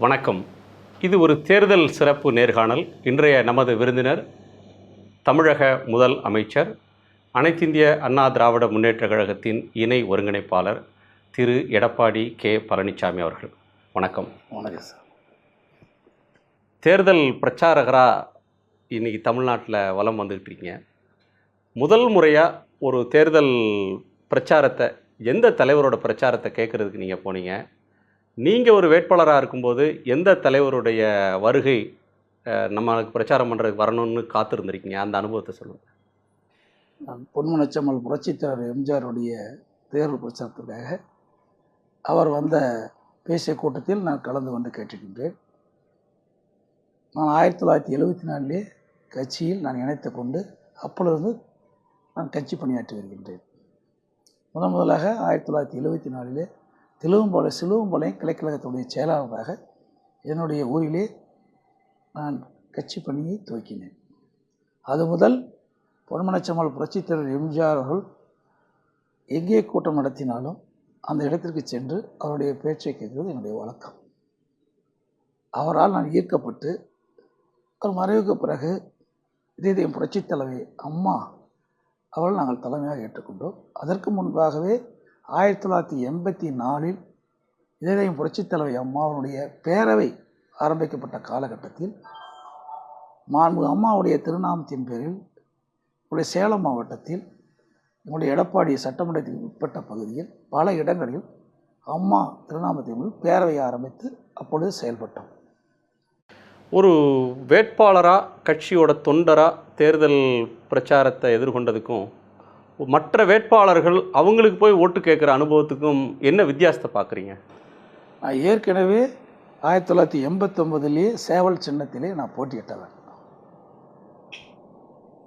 வணக்கம். இது ஒரு தேர்தல் சிறப்பு நேர்காணல். இன்றைய நமது விருந்தினர் தமிழக முதல் அமைச்சர், அனைத்திந்திய அண்ணா திராவிட முன்னேற்றக் கழகத்தின் இணை ஒருங்கிணைப்பாளர் திரு எடப்பாடி கே பழனிசாமி அவர்கள். வணக்கம். வணக்கம் சார். தேர்தல் பிரச்சாரகராக இன்றைக்கி தமிழ்நாட்டில் வலம் வந்துக்கிட்டு இருக்கீங்க. முதல் முறையாக ஒரு தேர்தல் பிரச்சாரத்தை, எந்த தலைவரோட பிரச்சாரத்தை கேட்குறதுக்கு நீங்கள் போனீங்க? நீங்கள் ஒரு வேட்பாளராக இருக்கும்போது எந்த தலைவருடைய வருகை நம்மளுக்கு பிரச்சாரம் பண்ணுறதுக்கு வரணும்னு காத்திருந்திருக்கீங்க? அந்த அனுபவத்தை சொல்லுங்கள். நான் பொன்மனச்செம்மல் புரட்சித்தலைவர் எம்ஜிஆருடைய தேர்தல் பிரச்சாரத்துக்காக அவர் பேசிய கூட்டத்தில் நான் கலந்து கொண்டு கேட்டிருக்கின்றேன். நான் 1974 கட்சியில் நான் இணைத்து கொண்டு அப்பொழுது நான் கட்சி பணியாற்றி வருகின்றேன். முதலாக 1974 சிலுவம்பாளையம் கிளைக்கழகத்துடைய செயலாளராக என்னுடைய ஊரிலே நான் கட்சி பணியை துவக்கினேன். அது முதல் பொன்மனச்செம்மல் புரட்சித்தலைவர் எம்ஜிஆர் அவர்கள் எங்கே கூட்டம் நடத்தினாலும் அந்த இடத்திற்கு சென்று அவருடைய பேச்சை கேட்கிறது என்னுடைய வழக்கம். அவரால் நான் ஈர்க்கப்பட்டு அவர் மறைவுக்கு பிறகு இதயம் புரட்சித் தலைவி அம்மா அவர்கள் நாங்கள் தலைமையாக ஏற்றுக்கொண்டோம். அதற்கு முன்பாகவே 1984 இதயம் புரட்சித் தலைவி அம்மாவுடைய பேரவை ஆரம்பிக்கப்பட்ட காலகட்டத்தில் மாண்புமிகு அம்மாவுடைய திருநாமத்தின் பேரில் நம்முடைய சேலம் மாவட்டத்தில் நம்முடைய எடப்பாடி சட்டமன்றத்திற்கு உட்பட்ட பகுதியில் பல இடங்களில் அம்மா திருநாமத்தின் பேரில் பேரவை ஆரம்பித்து அப்பொழுது செயல்பட்டோம். ஒரு வேட்பாளராக, கட்சியோட தொண்டராக தேர்தல் பிரச்சாரத்தை எதிர்கொண்டதுக்கும் மற்ற வேட்பாளர்கள் அவங்களுக்கு போய் ஓட்டு கேட்குற அனுபவத்துக்கும் என்ன வித்தியாசத்தை பார்க்குறீங்க? நான் ஏற்கனவே 1989 சேவல் சின்னத்திலே நான் போட்டியிட்டவன்.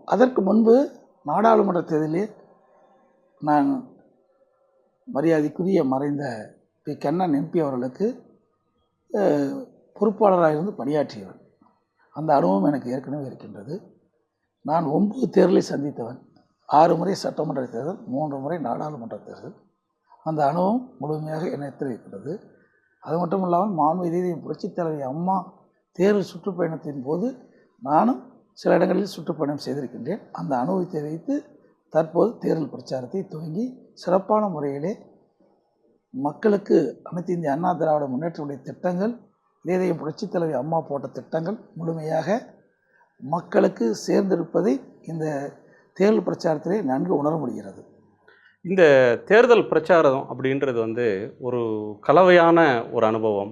அதற்கு முன்பு நாடாளுமன்ற தேர்தலில் நான் மரியாதைக்குரிய மறைந்த பி. கண்ணன் எம்பி அவர்களுக்கு பொறுப்பாளராக இருந்து பணியாற்றியவன். அந்த அனுபவம் எனக்கு ஏற்கனவே இருக்கின்றது. நான் 9 தேர்தலை சந்தித்தவன். 6 முறை சட்டமன்ற தேர்தல், 3 முறை நாடாளுமன்ற தேர்தல். அந்த அனுபவம் முழுமையாக என்னிடத்தில் இருக்கிறது. அது மட்டும் இல்லாமல் மாண்புமிகு புரட்சித் தலைவி அம்மா தேர்தல் சுற்றுப்பயணத்தின் போது நானும் சில இடங்களில் சுற்றுப்பயணம் செய்திருக்கின்றேன். அந்த அனுபவத்தை வைத்து தற்போது தேர்தல் பிரச்சாரத்தை துவங்கி சிறப்பான முறையிலே மக்களுக்கு அனைத்து இந்திய அண்ணா திராவிட முன்னேற்றக்கூடிய திட்டங்கள், இதயம் புரட்சித் தலைவி அம்மா போட்ட திட்டங்கள் முழுமையாக மக்களுக்கு சேர்ந்திருப்பதை இந்த தேர்தல் பிரச்சாரத்திலே நன்கு உணர முடிகிறது. இந்த தேர்தல் பிரச்சாரம் அப்படின்றது ஒரு கலவையான ஒரு அனுபவம்.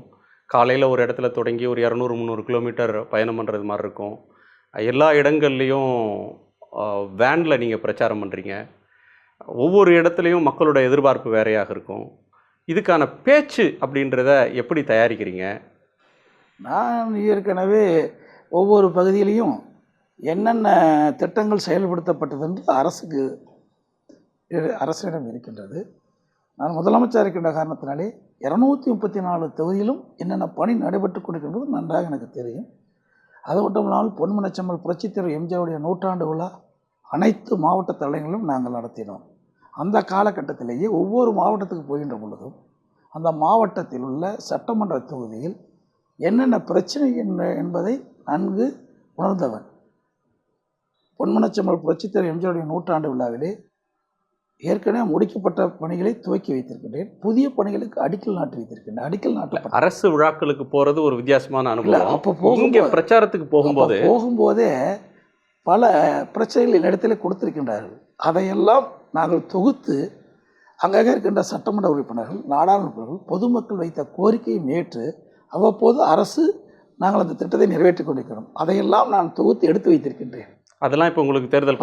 காலையில் ஒரு இடத்துல தொடங்கி ஒரு 200-300 கிலோமீட்டர் பயணம் பண்ணுறது மாதிரி இருக்கும். எல்லா இடங்கள்லேயும் வேனில் நீங்கள் பிரச்சாரம் பண்ணுறீங்க. ஒவ்வொரு இடத்துலையும் மக்களோட எதிர்பார்ப்பு வேறையாக இருக்கும். இதுக்கான பேச்சு அப்படின்றத எப்படி தயாரிக்கிறீங்க? நான் ஏற்கனவே ஒவ்வொரு பகுதியிலையும் என்னென்ன திட்டங்கள் செயல்படுத்தப்பட்டது என்று அரசிடம் இருக்கின்றது. நான் முதலமைச்சர் இருக்கின்ற காரணத்தினாலே 234 தொகுதியிலும் என்னென்ன பணி நடைபெற்று கொண்டிருக்கின்றது நன்றாக எனக்கு தெரியும். அது மட்டும் இல்லாமல் பொன்மனச்செம்மல் புரட்சித் தலைவர் எம்ஜிஆருடைய 100ஆண்டு விழா அனைத்து மாவட்ட தலைவர்களும் நாங்கள் நடத்தினோம். அந்த காலகட்டத்திலேயே ஒவ்வொரு மாவட்டத்துக்கு போகின்ற பொழுதும் அந்த மாவட்டத்தில் உள்ள சட்டமன்ற தொகுதியில் என்னென்ன பிரச்சனை என்பதை நன்கு உணர்ந்தவன். பொன்மனச்செம்மல் புரட்சித் தலைவர் எம்ஜிஆருடைய 100ஆண்டு விழாவிலே ஏற்கனவே முடிக்கப்பட்ட பணிகளை துவக்கி வைத்திருக்கின்றேன். புதிய பணிகளுக்கு அடிக்கல் நாட்டி வைத்திருக்கின்றேன். அடிக்கல் நாட்ட அரசு விழாக்களுக்கு போகிறது ஒரு வித்தியாசமான அனுபவம். அப்போ இங்கே பிரச்சாரத்துக்கு போகும்போதே பல பிரச்சனைகள் என்னிடத்திலே கொடுத்திருக்கின்றார்கள். அதையெல்லாம் நாங்கள் தொகுத்து அங்கங்கே இருக்கின்ற சட்டமன்ற உறுப்பினர்கள், நாடாளுமன்ற உறுப்பினர்கள், பொதுமக்கள் வைத்த கோரிக்கையை ஏற்று அவ்வப்போது அரசு நாங்கள் அந்த திட்டத்தை நிறைவேற்றி கொண்டிருக்கிறோம். அதையெல்லாம் நான் தொகுத்து எடுத்து வைத்திருக்கின்றேன். அதெல்லாம் இப்போ உங்களுக்கு தேர்தல்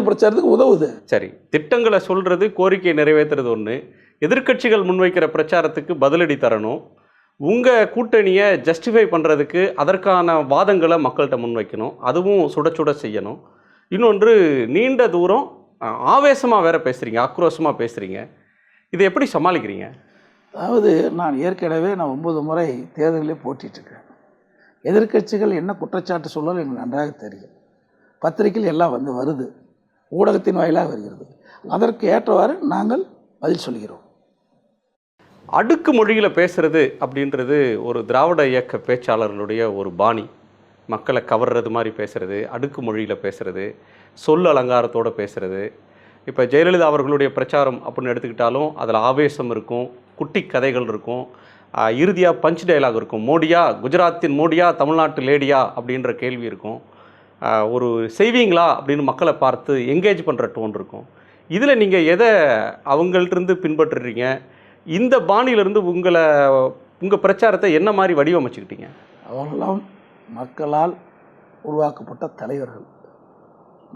பிரச்சாரத்துக்கு உதவுது. சரி, திட்டங்களை சொல்கிறது, கோரிக்கையை நிறைவேற்றுறது ஒன்று. எதிர்க்கட்சிகள் முன்வைக்கிற பிரச்சாரத்துக்கு பதிலடி தரணும். உங்கள் கூட்டணியை ஜஸ்டிஃபை பண்ணுறதுக்கு அதற்கான வாதங்களை மக்கள்கிட்ட முன்வைக்கணும். அதுவும் சுட சுட செய்யணும். இன்னொன்று, நீண்ட தூரம் ஆவேசமாக வேற பேசுகிறீங்க, ஆக்ரோஷமாக பேசுகிறீங்க. இதை எப்படி சமாளிக்கிறீங்க? அதாவது நான் ஏற்கனவே 9 முறை தேர்தலிலே போட்டிட்டுருக்கேன். எதிர்க்கட்சிகள் என்ன குற்றச்சாட்டு சொல்லுவது எனக்கு நன்றாக தெரியும். பத்திரிகையில் எல்லாம் வருது, ஊடகத்தின் வாயிலாக வருகிறது. அதற்கு ஏற்றவாறு நாங்கள் பதில் சொல்கிறோம். அடுக்கு மொழியில் பேசுகிறது அப்படின்றது ஒரு திராவிட இயக்க பேச்சாளர்களுடைய ஒரு பாணி. மக்களை கவர்றது மாதிரி பேசுகிறது, அடுக்கு மொழியில் பேசுகிறது, சொல் அலங்காரத்தோடு பேசுகிறது. இப்போ ஜெயலலிதா அவர்களுடைய பிரச்சாரம் அப்படின்னு எடுத்துக்கிட்டாலும் அதில் ஆவேசம் இருக்கும், குட்டி கதைகள் இருக்கும், இறுதியாக பஞ்ச் டயலாக் இருக்கும். மோடியா, குஜராத்தின் மோடியா, தமிழ்நாட்டு லேடியா அப்படின்ற கேள்வி இருக்கும். ஒரு செய்வீங்களா அப்படின்னு மக்களை பார்த்து எங்கேஜ் பண்ணுற டோன் இருக்கும். இதில் நீங்கள் எதை அவங்கள்ட்டிருந்து பின்பற்றுறீங்க? இந்த பாணியிலேருந்து உங்கள் பிரச்சாரத்தை என்ன மாதிரி வடிவமைச்சுக்கிட்டீங்க? அவர்களெல்லாம் மக்களால் உருவாக்கப்பட்ட தலைவர்கள்.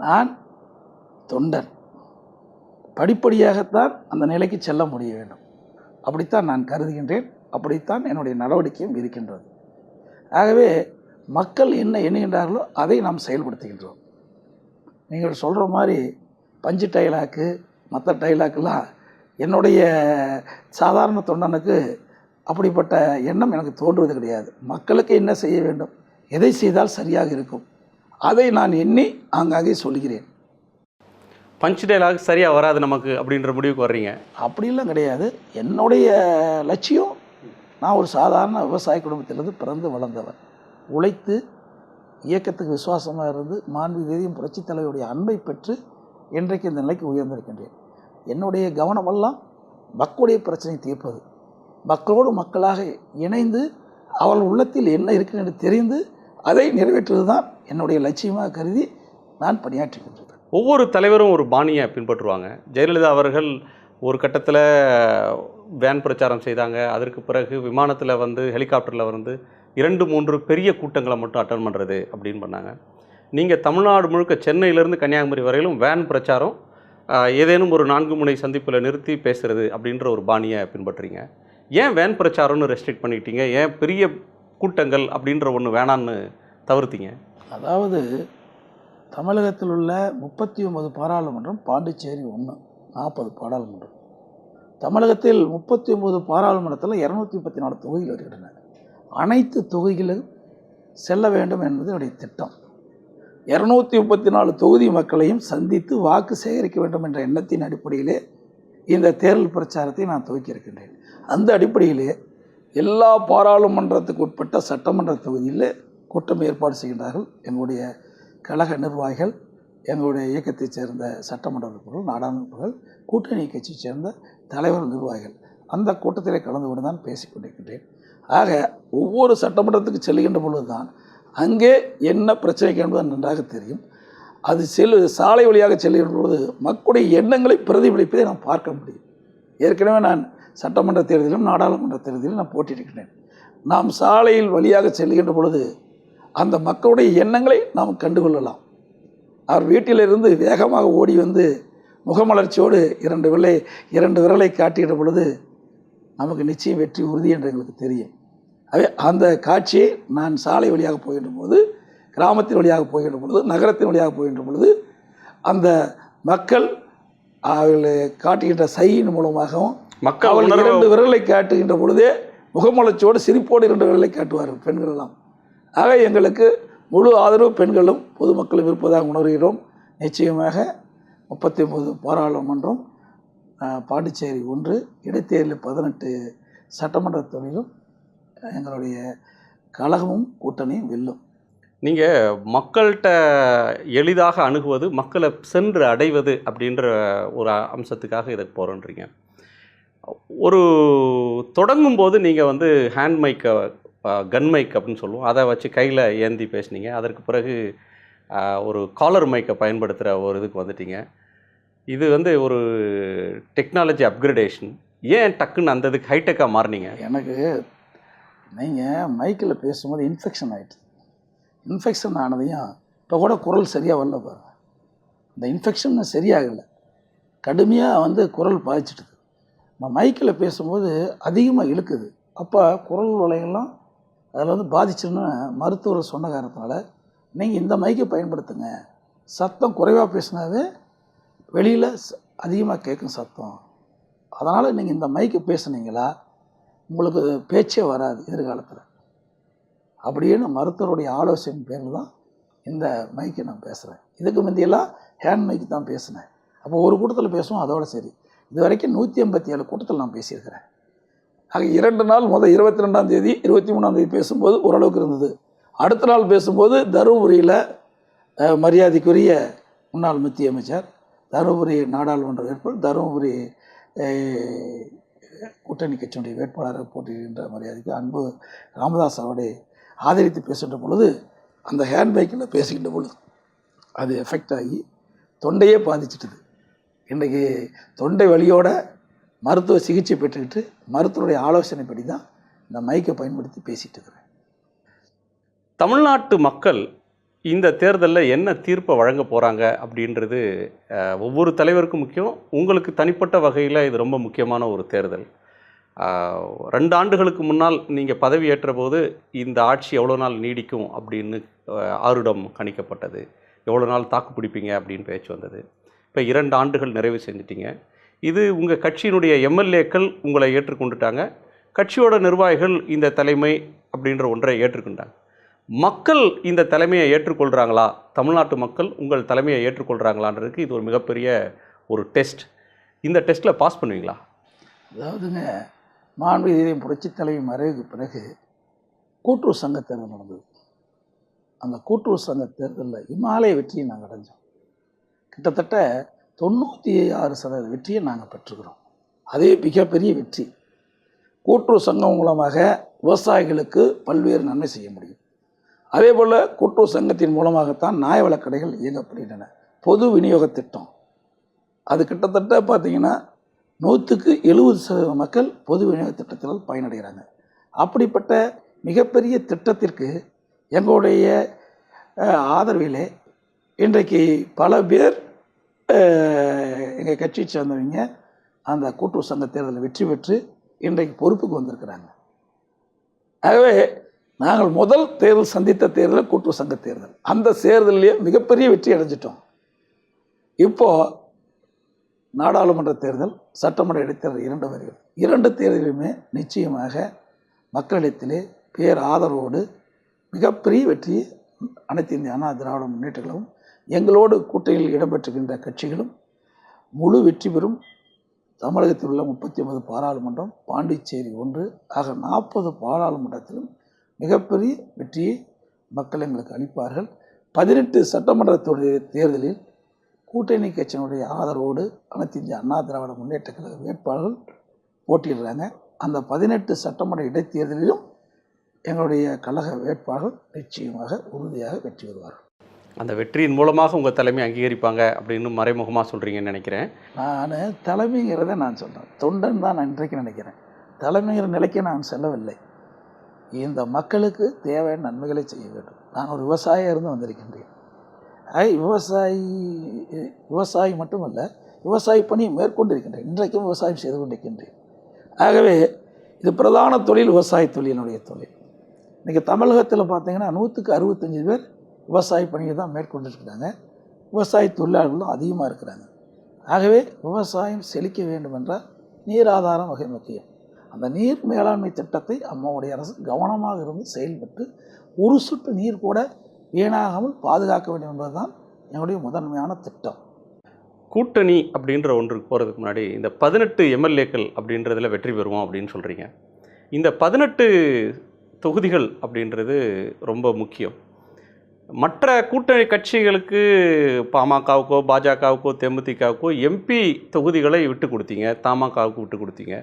நான் தொண்டன். படிப்படியாகத்தான் அந்த நிலைக்கு செல்ல முடிய வேண்டும். அப்படித்தான் நான் கருதுகின்றேன். அப்படித்தான் என்னுடைய நடவடிக்கையும் இருக்கின்றது. ஆகவே மக்கள் என்ன எண்ணுகின்றார்களோ அதை நாம் செயல்படுத்துகின்றோம். நீங்கள் சொல்கிற மாதிரி பஞ்சு டைலாக்கு மற்ற டைலாக்கெல்லாம் என்னுடைய சாதாரண தொண்டனுக்கு அப்படிப்பட்ட எண்ணம் எனக்கு தோன்றுவது கிடையாது. மக்களுக்கு என்ன செய்ய வேண்டும், எதை செய்தால் சரியாக இருக்கும், அதை நான் எண்ணி ஆங்காங்கே சொல்கிறேன். பஞ்ச் டைலாக் சரியாக வராது நமக்கு அப்படின்ற முடிவுக்கு வர்றீங்க? அப்படிலாம் கிடையாது. என்னுடைய லட்சியம், நான் ஒரு சாதாரண விவசாய குடும்பத்திலிருந்து பிறந்து வளர்ந்தவன். உழைத்து இயக்கத்துக்கு விசுவாசமாக இருந்து மாண்புமிகு புரட்சித் தலைவருடைய அன்பை பெற்று இன்றைக்கு இந்த நிலைக்கு உயர்ந்திருக்கின்றேன். என்னுடைய கவனமெல்லாம் மக்களுடைய பிரச்சனை தீர்ப்பது, மக்களோடு மக்களாக இணைந்து அவள் உள்ளத்தில் என்ன இருக்கு என்று தெரிந்து அதை நிறைவேற்றுவது தான் என்னுடைய லட்சியமாக கருதி நான் பணியாற்றுகின்றேன். ஒவ்வொரு தலைவரும் ஒரு பாணியை பின்பற்றுவாங்க. ஜெயலலிதா அவர்கள் ஒரு கட்டத்தில் வேன் பிரச்சாரம் செய்தாங்க. அதற்கு பிறகு விமானத்தில் ஹெலிகாப்டரில் 2-3 பெரிய கூட்டங்களை மட்டும் அட்டன் பண்ணுறது அப்படின்னு பண்ணாங்க. நீங்கள் தமிழ்நாடு முழுக்க சென்னையிலேருந்து கன்னியாகுமரி வரையிலும் வேன் பிரச்சாரம், ஏதேனும் ஒரு 4 முனை சந்திப்பில் நிறுத்தி பேசுகிறது அப்படின்ற ஒரு பாணியை பின்பற்றுறீங்க. ஏன் வேன் பிரச்சாரம்னு ரெஸ்ட்ரிக்ட் பண்ணிக்கிட்டீங்க? ஏன் பெரிய கூட்டங்கள் அப்படின்ற ஒன்று வேணான்னு தவிர்த்தீங்க? அதாவது தமிழகத்தில் உள்ள 39 பாராளுமன்றம், பாண்டிச்சேரி 1, 40 பாராளுமன்றம். தமிழகத்தில் 39 பாராளுமன்றத்தில் 234 தொகுதிகள் வருகின்றன. அனைத்து தொகுதிகளும் செல்ல வேண்டும் என்பது என்னுடைய திட்டம். 234 தொகுதி மக்களையும் சந்தித்து வாக்கு சேகரிக்க வேண்டும் என்ற எண்ணத்தின் அடிப்படையிலே இந்த தேர்தல் பிரச்சாரத்தை நான் துவக்கியிருக்கின்றேன். அந்த அடிப்படையிலே எல்லா பாராளுமன்றத்துக்கு உட்பட்ட சட்டமன்ற தொகுதியில் கூட்டம் ஏற்பாடு செய்கின்றார்கள். எங்களுடைய கழக நிர்வாகிகள், எங்களுடைய இயக்கத்தைச் சேர்ந்த சட்டமன்ற உறுப்பினர்கள், நாடாளுமன்றங்கள், கூட்டணி கட்சியைச் சேர்ந்த தலைவர் நிர்வாகிகள் அந்த கூட்டத்தில் கலந்து கொண்டு தான் பேசிக்கொண்டிருக்கின்றேன். ஆக ஒவ்வொரு சட்டமன்றத்துக்கு செல்கின்ற பொழுது தான் அங்கே என்ன பிரச்சனைக்கு என்பது நன்றாக தெரியும். அது சாலை வழியாக செல்கின்ற பொழுது மக்களுடைய எண்ணங்களை பிரதிபலிப்பதை நாம் பார்க்க முடியும். ஏற்கனவே நான் சட்டமன்ற தேர்தலிலும் நாடாளுமன்ற தேர்தலிலும் நான் போட்டியிருக்கிறேன். நாம் சாலையில் வழியாக செல்கின்ற பொழுது அந்த மக்களுடைய எண்ணங்களை நாம் கண்டுகொள்ளலாம். அவர் வீட்டிலிருந்து வேகமாக ஓடி முகமலர்ச்சியோடு 2 விரலை காட்டுகின்ற பொழுது நமக்கு நிச்சயம் வெற்றி உறுதி என்று எங்களுக்கு தெரியும். அந்த காட்சியை நான் சாலை வழியாக போகின்ற பொழுது, கிராமத்தின் வழியாக போகின்ற பொழுது, நகரத்தின் வழியாக போகின்ற பொழுது அந்த மக்கள் அவர்களை காட்டுகின்ற சையின் மூலமாகவும் மக்கள் 2 விரலை காட்டுகின்ற பொழுதே முகமலர்ச்சியோடு சிரிப்போடு 2 விரலை காட்டுவார்கள் பெண்கள் எல்லாம். ஆக எங்களுக்கு முழு ஆதரவு பெண்களும் பொதுமக்களும் இருப்பதாக உணர்கிறோம். நிச்சயமாக 39 பாராளுமன்றம், பாண்டிச்சேரி 1, இடைத்தேர்தலில் 18 சட்டமன்ற தொகுதியிலும் எங்களுடைய கழகமும் கூட்டணியும் வெல்லும். நீங்கள் மக்கள்கிட்ட எளிதாக அணுகுவது, மக்களை சென்று அடைவது அப்படின்ற ஒரு அம்சத்துக்காக இதை போகிறோன்றீங்க. ஒரு தொடங்கும் போது நீங்கள் ஹேண்ட் மைக்கை, கன் மைக் அப்படின்னு சொல்லுவோம், அதை வச்சு கையில் ஏந்தி பேசுனீங்க. அதற்கு பிறகு ஒரு காலர் மைக்கை பயன்படுத்துகிற ஒரு இதுக்கு வந்துட்டீங்க. இது ஒரு டெக்னாலஜி அப்கிரேடேஷன். ஏன் டக்குன்னு அந்த இதுக்கு ஹைடெக்காக மாறினீங்க? எனக்கு நீங்கள் மைக்கில் பேசும்போது இன்ஃபெக்ஷன் ஆகிடுது. இன்ஃபெக்ஷன் ஆனதையும் இப்போ கூட குரல் சரியாக வரல பாருங்க. இந்த இன்ஃபெக்ஷன் சரியாகலை, கடுமையாக குரல் பாதிச்சிடுது. நம்ம மைக்கில் பேசும்போது அதிகமாக இழுக்குது. அப்போ குரல் வலையெல்லாம் அதில் பாதிச்சுன்னு மருத்துவர் சொன்ன காரணத்தினால நீங்கள் இந்த மைக்கை பயன்படுத்துங்க. சத்தம் குறைவாக பேசினாவே வெளியில் அதிகமாக கேட்கும் சத்தம். அதனால் நீங்கள் இந்த மைக்கை பேசுனீங்களா உங்களுக்கு பேச்சே வராது எதிர்காலத்தில் அப்படின்னு மருத்துவருடைய ஆலோசனை பேரில் தான் இந்த மைக்கை நான் பேசுகிறேன். இதுக்கு முந்தியெல்லாம் ஹேண்ட் மைக்கு தான் பேசினேன். அப்போ ஒரு கூட்டத்தில் பேசுவோம், அதோட சரி. இது வரைக்கும் 187 கூட்டத்தில் நான் பேசியிருக்கிறேன். ஆக 2 நாள் முதல் 22ஆம் தேதி 23ஆம் தேதி பேசும்போது ஓரளவுக்கு இருந்தது. அடுத்த நாள் பேசும்போது தருமபுரியில் மரியாதைக்குரிய முன்னாள் மத்திய அமைச்சர், தருமபுரி நாடாளுமன்ற வேட்பாளர், தருமபுரி கூட்டணி கட்சியினுடைய வேட்பாளராக போட்டியிடுகின்ற மரியாதைக்கு அன்பு ராமதாஸ் அவரை ஆதரித்து பேசுகின்ற பொழுது அந்த ஹேண்ட்பைக்கில் பேசுகின்ற பொழுது அது எஃபெக்ட் ஆகி தொண்டையே பாதிச்சிட்டுது. இன்றைக்கு தொண்டை வலியோட மருத்துவ சிகிச்சை பெற்றுக்கிட்டு மருத்துவருடைய ஆலோசனைப்படி தான் இந்த மைக்கை பயன்படுத்தி பேசிகிட்டு இருக்கிறேன். தமிழ்நாட்டு மக்கள் இந்த தேர்தலில் என்ன தீர்ப்பை வழங்க போகிறாங்க அப்படின்றது ஒவ்வொரு தலைவருக்கும் முக்கியம். உங்களுக்கு தனிப்பட்ட வகையில் இது ரொம்ப முக்கியமான ஒரு தேர்தல். 2 ஆண்டுகளுக்கு முன்னால் நீங்கள் பதவி ஏற்ற போது இந்த ஆட்சி எவ்வளோ நாள் நீடிக்கும் அப்படின்னு ஆருடம் கணிக்கப்பட்டது. எவ்வளோ நாள் தாக்கு பிடிப்பீங்க அப்படின்னு பேச்சு வந்தது. இப்போ 2 ஆண்டுகள் நிறைவு செஞ்சிட்டிங்க. இது உங்கள் கட்சியினுடைய எம்எல்ஏக்கள் உங்களை ஏற்றுக்கொண்டுட்டாங்க. கட்சியோட நிர்வாகிகள் இந்த தலைமை அப்படின்ற ஒன்றை ஏற்றுக்கொண்டாங்க. மக்கள் இந்த தலைமையை ஏற்றுக்கொள்கிறாங்களா? தமிழ்நாட்டு மக்கள் உங்கள் தலைமையை ஏற்றுக்கொள்கிறாங்களான்றதுக்கு இது ஒரு மிகப்பெரிய ஒரு டெஸ்ட். இந்த டெஸ்ட்டில் பாஸ் பண்ணுவீங்களா? அதாவதுங்க, மாண்புமிகு புரட்சித் தலைவி மறைவுக்கு பிறகு கூட்டுறவு சங்க தேர்தல் நடந்தது. அந்த கூட்டுறவு சங்க தேர்தலில் இமாலய வெற்றியை நாங்கள் அடைஞ்சோம். கிட்டத்தட்ட 96% வெற்றியை நாங்கள் பெற்றுக்கிறோம். அதே மிகப்பெரிய வெற்றி. கூட்டுறவு சங்கம் மூலமாக விவசாயிகளுக்கு பல்வேறு நன்மை செய்ய முடியும். அதே போல் கூட்டுறவு சங்கத்தின் மூலமாகத்தான் நியாயவிலைக் கடைகள் இயங்கப்படுகின்றன. பொது விநியோக திட்டம் அது கிட்டத்தட்ட பார்த்திங்கன்னா 100% மக்கள் பொது விநியோக திட்டத்தினால் பயனடைகிறாங்க. அப்படிப்பட்ட மிகப்பெரிய திட்டத்திற்கு எங்களுடைய ஆதரவிலே இன்றைக்கு பல பேர் எங்கள் கட்சியை சேர்ந்தவங்க அந்த கூட்டுறவு சங்க தேர்தலில் வெற்றி பெற்று இன்றைக்கு பொறுப்புக்கு வந்திருக்கிறாங்க. ஆகவே நாங்கள் முதல் தேர்தல் சந்தித்த தேர்தல் கூட்டுறவு சங்க தேர்தல். அந்த தேர்தலிலே மிகப்பெரிய வெற்றி அடைஞ்சிட்டோம். இப்போது நாடாளுமன்ற தேர்தல், சட்டமன்ற இடைத்தேர்தல் 2 வருகிறது. 2 தேர்தலுமே நிச்சயமாக மக்களிடத்திலே பேர் ஆதரவோடு மிகப்பெரிய வெற்றியை அனைத்து இந்திய அண்ணா திராவிட முன்னேற்ற கழகம் எங்களோடு கூட்டணியில் இடம்பெற்றுகின்ற கட்சிகளும் முழு வெற்றி பெறும். தமிழகத்தில் உள்ள 39 பாராளுமன்றம், பாண்டிச்சேரி 1 ஆக 40 பாராளுமன்றத்திலும் மிகப்பெரிய வெற்றியை மக்கள் எங்களுக்கு அளிப்பார்கள். 18 சட்டமன்ற தேர்தலில் கூட்டணி கட்சியினுடைய ஆதரவோடு அனைத்து இந்திய அண்ணா திராவிட முன்னேற்ற கழக வேட்பாளர்கள் போட்டியிடுறாங்க. அந்த 18 சட்டமன்ற இடைத்தேர்தலிலும் எங்களுடைய கழக வேட்பாளர்கள் நிச்சயமாக உறுதியாக வெற்றி பெறுவார்கள். அந்த வெற்றியின் மூலமாக உங்கள் தலைமை அங்கீகரிப்பாங்க அப்படின்னு மறைமுகமாக சொல்கிறீங்கன்னு நினைக்கிறேன். நான் தலைமைங்கிறத நான் சொல்கிறேன், தொண்டன் தான் நான் இன்றைக்கு நினைக்கிறேன். தலைமைங்கிற நிலைக்கு நான் செல்லவில்லை. இந்த மக்களுக்கு தேவையான நன்மைகளை செய்ய வேண்டும். நான் ஒரு விவசாயியாக இருந்து வந்திருக்கின்றேன். விவசாயி மட்டுமல்ல, விவசாய பணியை மேற்கொண்டிருக்கின்றேன். இன்றைக்கும் விவசாயம் செய்து கொண்டிருக்கின்றேன். ஆகவே இது பிரதான தொழில் விவசாய தொழிலினுடைய தொழில். இன்றைக்கி தமிழகத்தில் பார்த்திங்கன்னா 165 பேர் விவசாய பணியை தான் மேற்கொண்டிருக்கிறாங்க. விவசாய தொழிலாளர்களும் அதிகமாக இருக்கிறாங்க. ஆகவே விவசாயம் செழிக்க வேண்டும் என்றால் நீர் ஆதாரம் வகை முக்கியம். அந்த நீர் மேலாண்மை திட்டத்தை அம்மாவுடைய அரசு கவனமாக இருந்து செயல்பட்டு ஒரு சொட்டு நீர் கூட வீணாகாமல் பாதுகாக்க வேண்டும் என்பதுதான் என்னுடைய முதன்மையான திட்டம். கூட்டணி அப்படின்ற ஒன்றுக்கு போகிறதுக்கு முன்னாடி இந்த 18 எம்எல்ஏக்கள் அப்படின்றதில் வெற்றி பெறுவோம் அப்படின்னு சொல்கிறீங்க. இந்த 18 தொகுதிகள் அப்படின்றது ரொம்ப முக்கியம். மற்ற கூட்டணி கட்சிகளுக்கு பாமகவுக்கோ பாஜகவுக்கோ தேமுதிகவுக்கோ எம்பி தொகுதிகளை விட்டு கொடுத்தீங்க, தமாகவுக்கு விட்டு கொடுத்தீங்க.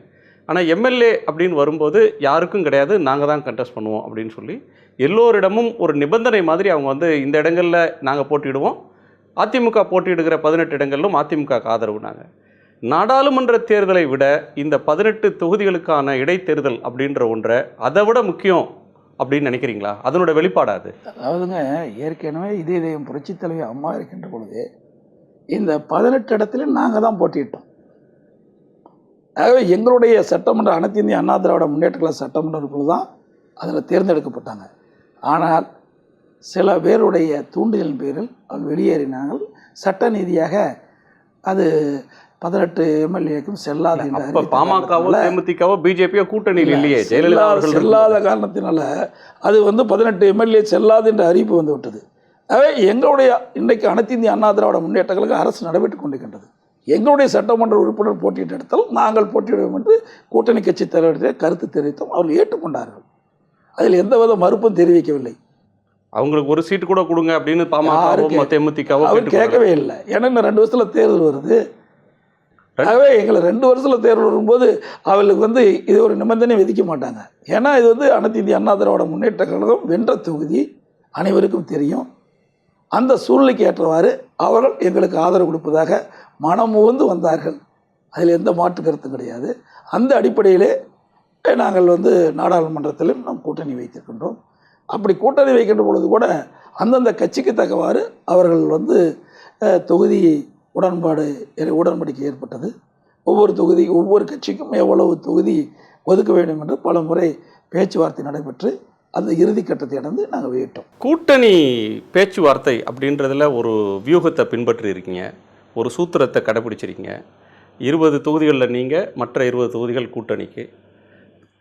ஆனால் எம்எல்ஏ அப்படின்னு வரும்போது யாருக்கும் கிடையாது, நாங்கள் தான் கண்டெஸ்ட் பண்ணுவோம் அப்படின்னு சொல்லி எல்லோரிடமும் ஒரு நிபந்தனை மாதிரி அவங்க இந்த இடங்களில் நாங்கள் போட்டியிடுவோம், அதிமுக போட்டியிடுகிற 18 இடங்களிலும் அதிமுக ஆதரவுனாங்க. நாடாளுமன்ற தேர்தலை விட இந்த 18 தொகுதிகளுக்கான இடைத்தேர்தல் அப்படின்ற ஒன்றை அதை விட முக்கியம் அப்படின்னு நினைக்கிறீங்களா? அதனோட வெளிப்பாடாது. அதாவதுங்க, ஏற்கனவே இதே தெய்வம் புரட்சித் தலைவி அம்மா இருக்கின்ற பொழுது இந்த 18 இடத்துல நாங்கள் தான் போட்டியிட்டோம். ஆகவே எங்களுடைய சட்டமன்ற அனைத்து இந்திய அண்ணா திராவிட முன்னேற்ற கழக சட்டமன்ற உறுப்பினர்கள் தான் அதில் தேர்ந்தெடுக்கப்பட்டாங்க. ஆனால் சில பேருடைய தூண்டுதலின் பேரில் அவர் வெளியேறினார்கள். சட்ட நீதியாக அது 18 எம்எல்ஏக்கும் செல்லாத பாமகவோ தேமுதிகவோ பிஜேபியோ கூட்டணியில் இல்லையே, செல்லாத காரணத்தினால அது 18 எம்எல்ஏ செல்லாது என்ற அறிவிப்பு வந்து விட்டது. ஆகவே எங்களுடைய இன்றைக்கு அனைத்து இந்திய அண்ணா திராவிட முன்னேற்ற கழக அரசு நடைபெற்றுக் கொண்டிருக்கின்றது. எங்களுடைய சட்டமன்ற உறுப்பினர் போட்டியிட்ட இடத்தில் நாங்கள் போட்டியிடுவோம் என்று கூட்டணி கட்சி தலைவர்கள் கருத்து தெரிவித்தோம். அவர்கள் ஏற்றுக்கொண்டார்கள். அதில் எந்தவித மறுப்பும் தெரிவிக்கவில்லை. அவங்களுக்கு ஒரு சீட்டு கூட கொடுங்க அப்படின்னு பாமக தேமுதிகவோ அவர் கேட்கவே இல்லை. ஏன்னா இன்னும் 2 வருஷத்தில் தேர்தல் வருது. ஆகவே எங்களை 2 வருஷத்தில் தேர்தல் வரும்போது அவர்களுக்கு வந்து இது ஒரு நிபந்தனை விதிக்க மாட்டாங்க. ஏன்னா இது வந்து அனைத்து இந்திய அண்ணா திராவிட முன்னேற்ற கழகம் வென்ற தொகுதி அனைவருக்கும் தெரியும். அந்த சூழ்நிலைக்கு ஏற்றவாறு அவர்கள் எங்களுக்கு ஆதரவு கொடுப்பதாக மனமுவந்து வந்தார்கள். அதில் எந்த மாற்று கருத்தும் கிடையாது. அந்த அடிப்படையிலே நாங்கள் வந்து நாடாளுமன்றத்திலும் நாம் கூட்டணி வைத்திருக்கின்றோம். அப்படி கூட்டணி வைக்கின்ற பொழுது கூட அந்தந்த கட்சிக்கு தக்கவாறு அவர்கள் வந்து தொகுதி உடன்படிக்கை ஏற்பட்டது. ஒவ்வொரு கட்சிக்கும் எவ்வளவு தொகுதி ஒதுக்க வேண்டும் என்று பல முறை பேச்சுவார்த்தை நடைபெற்று அந்த இறுதி கட்டத்தை அடைந்து நாங்கள் வெளியிட்டோம். கூட்டணி பேச்சுவார்த்தை அப்படின்றதுல ஒரு வியூகத்தை பின்பற்றி இருக்கீங்க, ஒரு சூத்திரத்தை கடைபிடிச்சிருக்கீங்க. 20 தொகுதிகளில் நீங்கள், மற்ற 20 தொகுதிகள் கூட்டணிக்கு.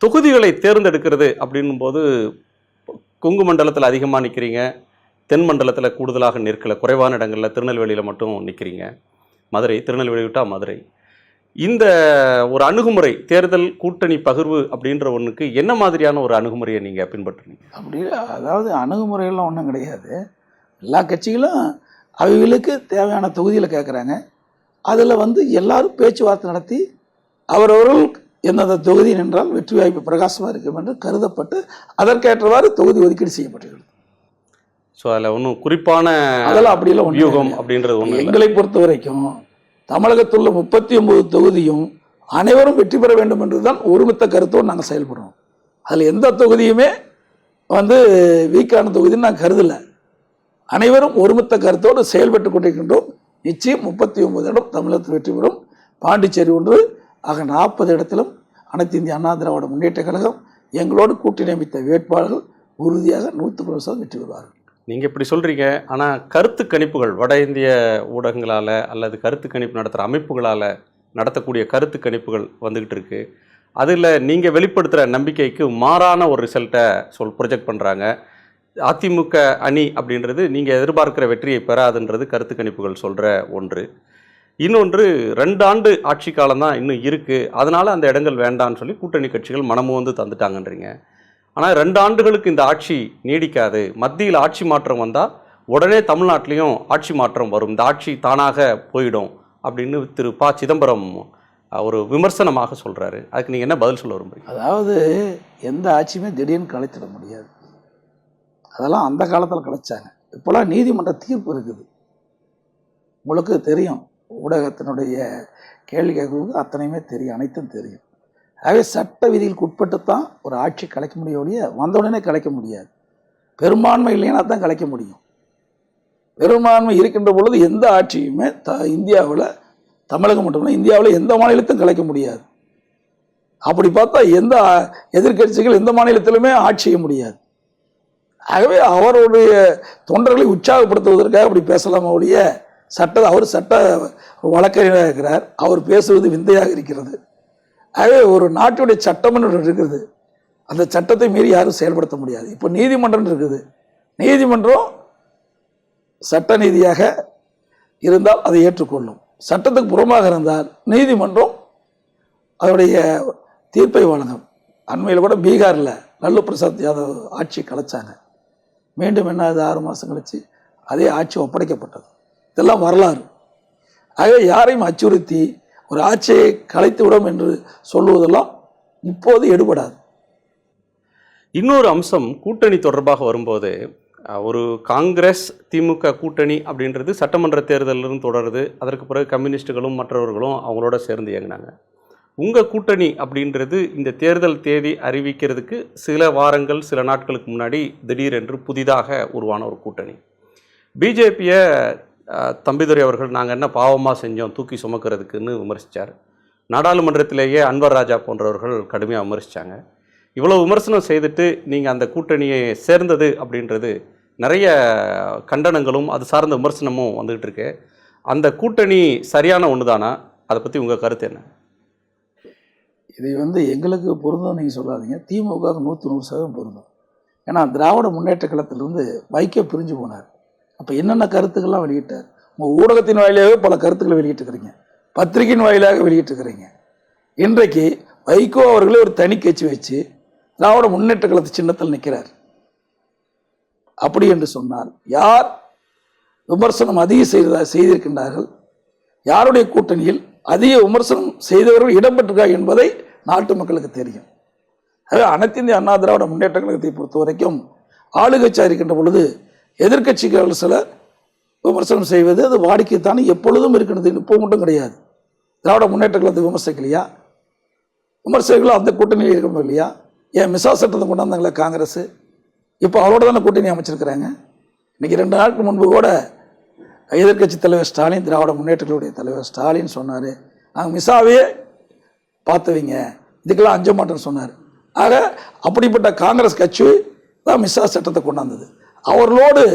தொகுதிகளை தேர்ந்தெடுக்கிறது அப்படின்னும் போது கொங்கு மண்டலத்தில் அதிகமாக நிற்கிறீங்க, தென் மண்டலத்தில் கூடுதலாக நிற்கலை, குறைவான இடங்களில் திருநெல்வேலியில் மட்டும் நிற்கிறீங்க. மதுரை, திருநெல்வேலி விட்டால் மதுரை. இந்த ஒரு அணுகுமுறை, தேர்தல் கூட்டணி பகிர்வு அப்படின்ற ஒன்றுக்கு என்ன மாதிரியான ஒரு அணுகுமுறையை நீங்கள் பின்பற்றுறீங்க? அப்படி அதாவது அணுகுமுறையெல்லாம் ஒன்றும் கிடையாது. எல்லா கட்சிகளும் அவர்களுக்கு தேவையான தொகுதியில் கேட்குறாங்க. அதில் வந்து எல்லாரும் பேச்சுவார்த்தை நடத்தி அவரவர்கள் எந்தெந்த தொகுதி நின்றால் வெற்றி வாய்ப்பு பிரகாசமாக இருக்கும் என்று கருதப்பட்டு அதற்கேற்றவாறு தொகுதி ஒதுக்கீடு செய்யப்பட்டிருக்கிறது. ஸோ அதில் ஒன்றும் குறிப்பான அதெல்லாம் அப்படிலாம் வியூகம் அப்படின்றது ஒன்று. எங்களை பொறுத்த வரைக்கும் தமிழகத்தில் உள்ள 39 தொகுதியும் அனைவரும் வெற்றி பெற வேண்டும் என்று தான் ஒருமித்த கருத்தோடு நாங்கள் செயல்படுறோம். அதில் எந்த தொகுதியுமே வந்து வீக்கான தொகுதின்னு நாங்கள் கருதலை. அனைவரும் ஒருமித்த கருத்தோடு செயல்பட்டு கொண்டிருக்கின்றோம். நிச்சயம் 39 இடம் தமிழகத்தில் வெற்றி பெறும். பாண்டிச்சேரி ஒன்று ஆக 40 இடத்திலும் அனைத்து இந்திய அண்ணா திராவிட முன்னேற்ற கழகம் எங்களோடு கூட்டணி அமைத்த வேட்பாளர்கள் உறுதியாக 100% வெற்றி பெறுவார்கள். நீங்கள் இப்படி சொல்கிறீங்க, ஆனால் கருத்து கணிப்புகள் வட இந்திய ஊடகங்களால் அல்லது கருத்து கணிப்பு நடத்துகிற அமைப்புகளால் நடத்தக்கூடிய கருத்து கணிப்புகள் வந்துக்கிட்டு இருக்குது. அதில் நீங்கள் வெளிப்படுத்துகிற நம்பிக்கைக்கு மாறான ஒரு ரிசல்ட்டை ப்ரொஜெக்ட் பண்ணுறாங்க. அதிமுக அணி அப்படின்றது நீங்கள் எதிர்பார்க்கிற வெற்றியை பெறாதுன்றது கருத்து கணிப்புகள் சொல்கிற ஒன்று. இன்னொன்று, 2 ஆண்டு ஆட்சி காலம்தான் இன்னும் இருக்குது, அதனால் அந்த இடங்கள் வேண்டான்னு சொல்லி கூட்டணி கட்சிகள் மனமும் வந்து தந்துட்டாங்கன்றீங்க. ஆனால் 2 ஆண்டுகளுக்கு இந்த ஆட்சி நீடிக்காது, மத்தியில் ஆட்சி மாற்றம் வந்தால் உடனே தமிழ்நாட்டிலையும் ஆட்சி மாற்றம் வரும், இந்த ஆட்சி தானாக போயிடும் அப்படின்னு திரு ப. சிதம்பரம் ஒரு விமர்சனமாக சொல்கிறாரு. அதுக்கு நீங்கள் என்ன பதில் சொல்ல விரும்புறீங்க? அதாவது எந்த ஆட்சியுமே திடீர்னு கலைத்திட முடியாது. அதெல்லாம் அந்த காலத்தில் கலைச்சாங்க. இப்போலாம் நீதிமன்ற தீர்ப்பு இருக்குது, உங்களுக்கு தெரியும். ஊடகத்தினுடைய கேள்வி கேட்கறதுக்கு அத்தனையுமே தெரியும், அனைத்தும் தெரியும். ஆகவே சட்ட விதிகளுக்கு உட்பட்டு தான் ஒரு ஆட்சி கலைக்க முடிய ஒழிய வந்தவுடனே கலைக்க முடியாது. பெரும்பான்மை இல்லைன்னா தான் கலைக்க முடியும். பெரும்பான்மை இருக்கின்ற பொழுது எந்த ஆட்சியுமே இந்தியாவில், தமிழகம் மட்டுமில்லை இந்தியாவில் எந்த மாநிலத்தையும் கலைக்க முடியாது. அப்படி பார்த்தா எந்த எதிர்க்கட்சிகள் எந்த மாநிலத்திலுமே ஆட்சி செய்ய முடியாது. ஆகவே அவருடைய தொண்டர்களை உற்சாகப்படுத்துவதற்காக அப்படி பேசலாமா ஒழிய அவர் சட்ட வழக்கறிஞராக இருக்கிறார், அவர் பேசுவது விந்தையாக இருக்கிறது. ஆகவே ஒரு நாட்டுடைய சட்டம் என்று இருக்குது, அந்த சட்டத்தை மீறி யாரும் செயல்படுத்த முடியாது. இப்போ நீதிமன்றம் இருக்குது, நீதிமன்றம் சட்ட நீதியாக இருந்தால் அதை ஏற்றுக்கொள்ளும். சட்டத்துக்கு புறமாக இருந்தால் நீதிமன்றம் அதனுடைய தீர்ப்பை வழங்கும். அண்மையில் கூட பீகாரில் லல்லு பிரசாத் யாதவ் ஆட்சி கலைச்சாங்க. மீண்டும் என்ன, அது 6 மாதம் கழிச்சு அதே ஆட்சி ஒப்படைக்கப்பட்டது. இதெல்லாம் வரலாறு. ஆகவே யாரையும் அச்சுறுத்தி ஒரு ஆட்சியை கலைத்து விடும் என்று சொல்லுவதெல்லாம் இப்போது எடுபடாது. இன்னொரு அம்சம் கூட்டணி தொடர்பாக வரும்போது, ஒரு காங்கிரஸ் திமுக கூட்டணி அப்படின்றது சட்டமன்ற தேர்தலிலும் தொடருது. அதற்கு பிறகு கம்யூனிஸ்டுகளும் மற்றவர்களும் அவங்களோட சேர்ந்து இயங்கினாங்க. உங்கள் கூட்டணி அப்படின்றது இந்த தேர்தல் தேதி அறிவிக்கிறதுக்கு சில வாரங்கள், சில நாட்களுக்கு முன்னாடி திடீரென்று புதிதாக உருவான ஒரு கூட்டணி. பிஜேபியை தம்பிதுரை அவர்கள் நாங்கள் என்ன பாவமாக செஞ்சோம் தூக்கி சுமக்கிறதுக்குன்னு விமர்சித்தார். நாடாளுமன்றத்திலேயே அன்வர் ராஜா போன்றவர்கள் கடுமையாக விமர்சித்தாங்க. இவ்வளோ விமர்சனம் செய்துட்டு நீங்கள் அந்த கூட்டணியை சேர்ந்தது அப்படின்றது நிறைய கண்டனங்களும் அது சார்ந்த விமர்சனமும் வந்துக்கிட்டு இருக்கு. அந்த கூட்டணி சரியான ஒன்று தானா? அதை பற்றி உங்கள் கருத்து என்ன? இதை எங்களுக்கு பொருந்தும் நீங்கள் சொல்லாதீங்க. திமுக 100% பொருந்தும். ஏன்னா திராவிட முன்னேற்ற கழகத்திலிருந்து வைகோ பிரிஞ்சு போனார். அப்போ என்னென்ன கருத்துக்கள்லாம் வெளியிட்டார்? உங்கள் ஊடகத்தின் வாயிலாகவே பல கருத்துக்களை வெளியிட்டுக்கிறீங்க. பத்திரிகையின் வாயிலாக வெளியிட்டிருக்கிறீங்க. இன்றைக்கு வைகோ அவர்களே ஒரு தனி கட்சி வச்சு திராவிட முன்னேற்ற கழகத்து சின்னத்தில் நிற்கிறார். அப்படி என்று சொன்னால் யார் விமர்சனம் அதிகம் செய்திருக்கின்றார்கள், யாருடைய கூட்டணியில் அதிக விமர்சனம் செய்தவர்கள் இடம்பெற்றிருக்கார் என்பதை நாட்டு மக்களுக்கு தெரியும். ஆகவே அனைத்து இந்திய அண்ணா திராவிட முன்னேற்ற கழகத்தை பொறுத்த வரைக்கும் ஆளுங்கட்சியாக இருக்கின்ற பொழுது எதிர்கட்சிகள் சிலர் விமர்சனம் செய்வது அது வாடிக்கைத்தானே எப்பொழுதும் இருக்கிறது. இப்போ மட்டும் கிடையாது. திராவிட முன்னேற்ற கழகத்தை விமர்சிக்கலையா? விமர்சகர்களும் அந்த கூட்டணியில் இருக்கணும் இல்லையா? ஏன் மிசா சட்டத்தை கொண்டாந்தாங்களே காங்கிரஸ், இப்போ அவரோட தானே கூட்டணி அமைச்சிருக்கிறாங்க. இன்னைக்கு 2 நாட்கள் முன்பு கூட எதிர்கட்சி தலைவர் ஸ்டாலின், திராவிட முன்னேற்றங்களுடைய தலைவர் ஸ்டாலின் சொன்னார், நாங்கள் மிசாவே பார்த்துவீங்க, இதுக்கெல்லாம் அஞ்ச மாட்டேன்னு சொன்னார். ஆக அப்படிப்பட்ட காங்கிரஸ் கட்சி தான் மிசா சட்டத்தை கொண்டாந்தது. அவர்களோடு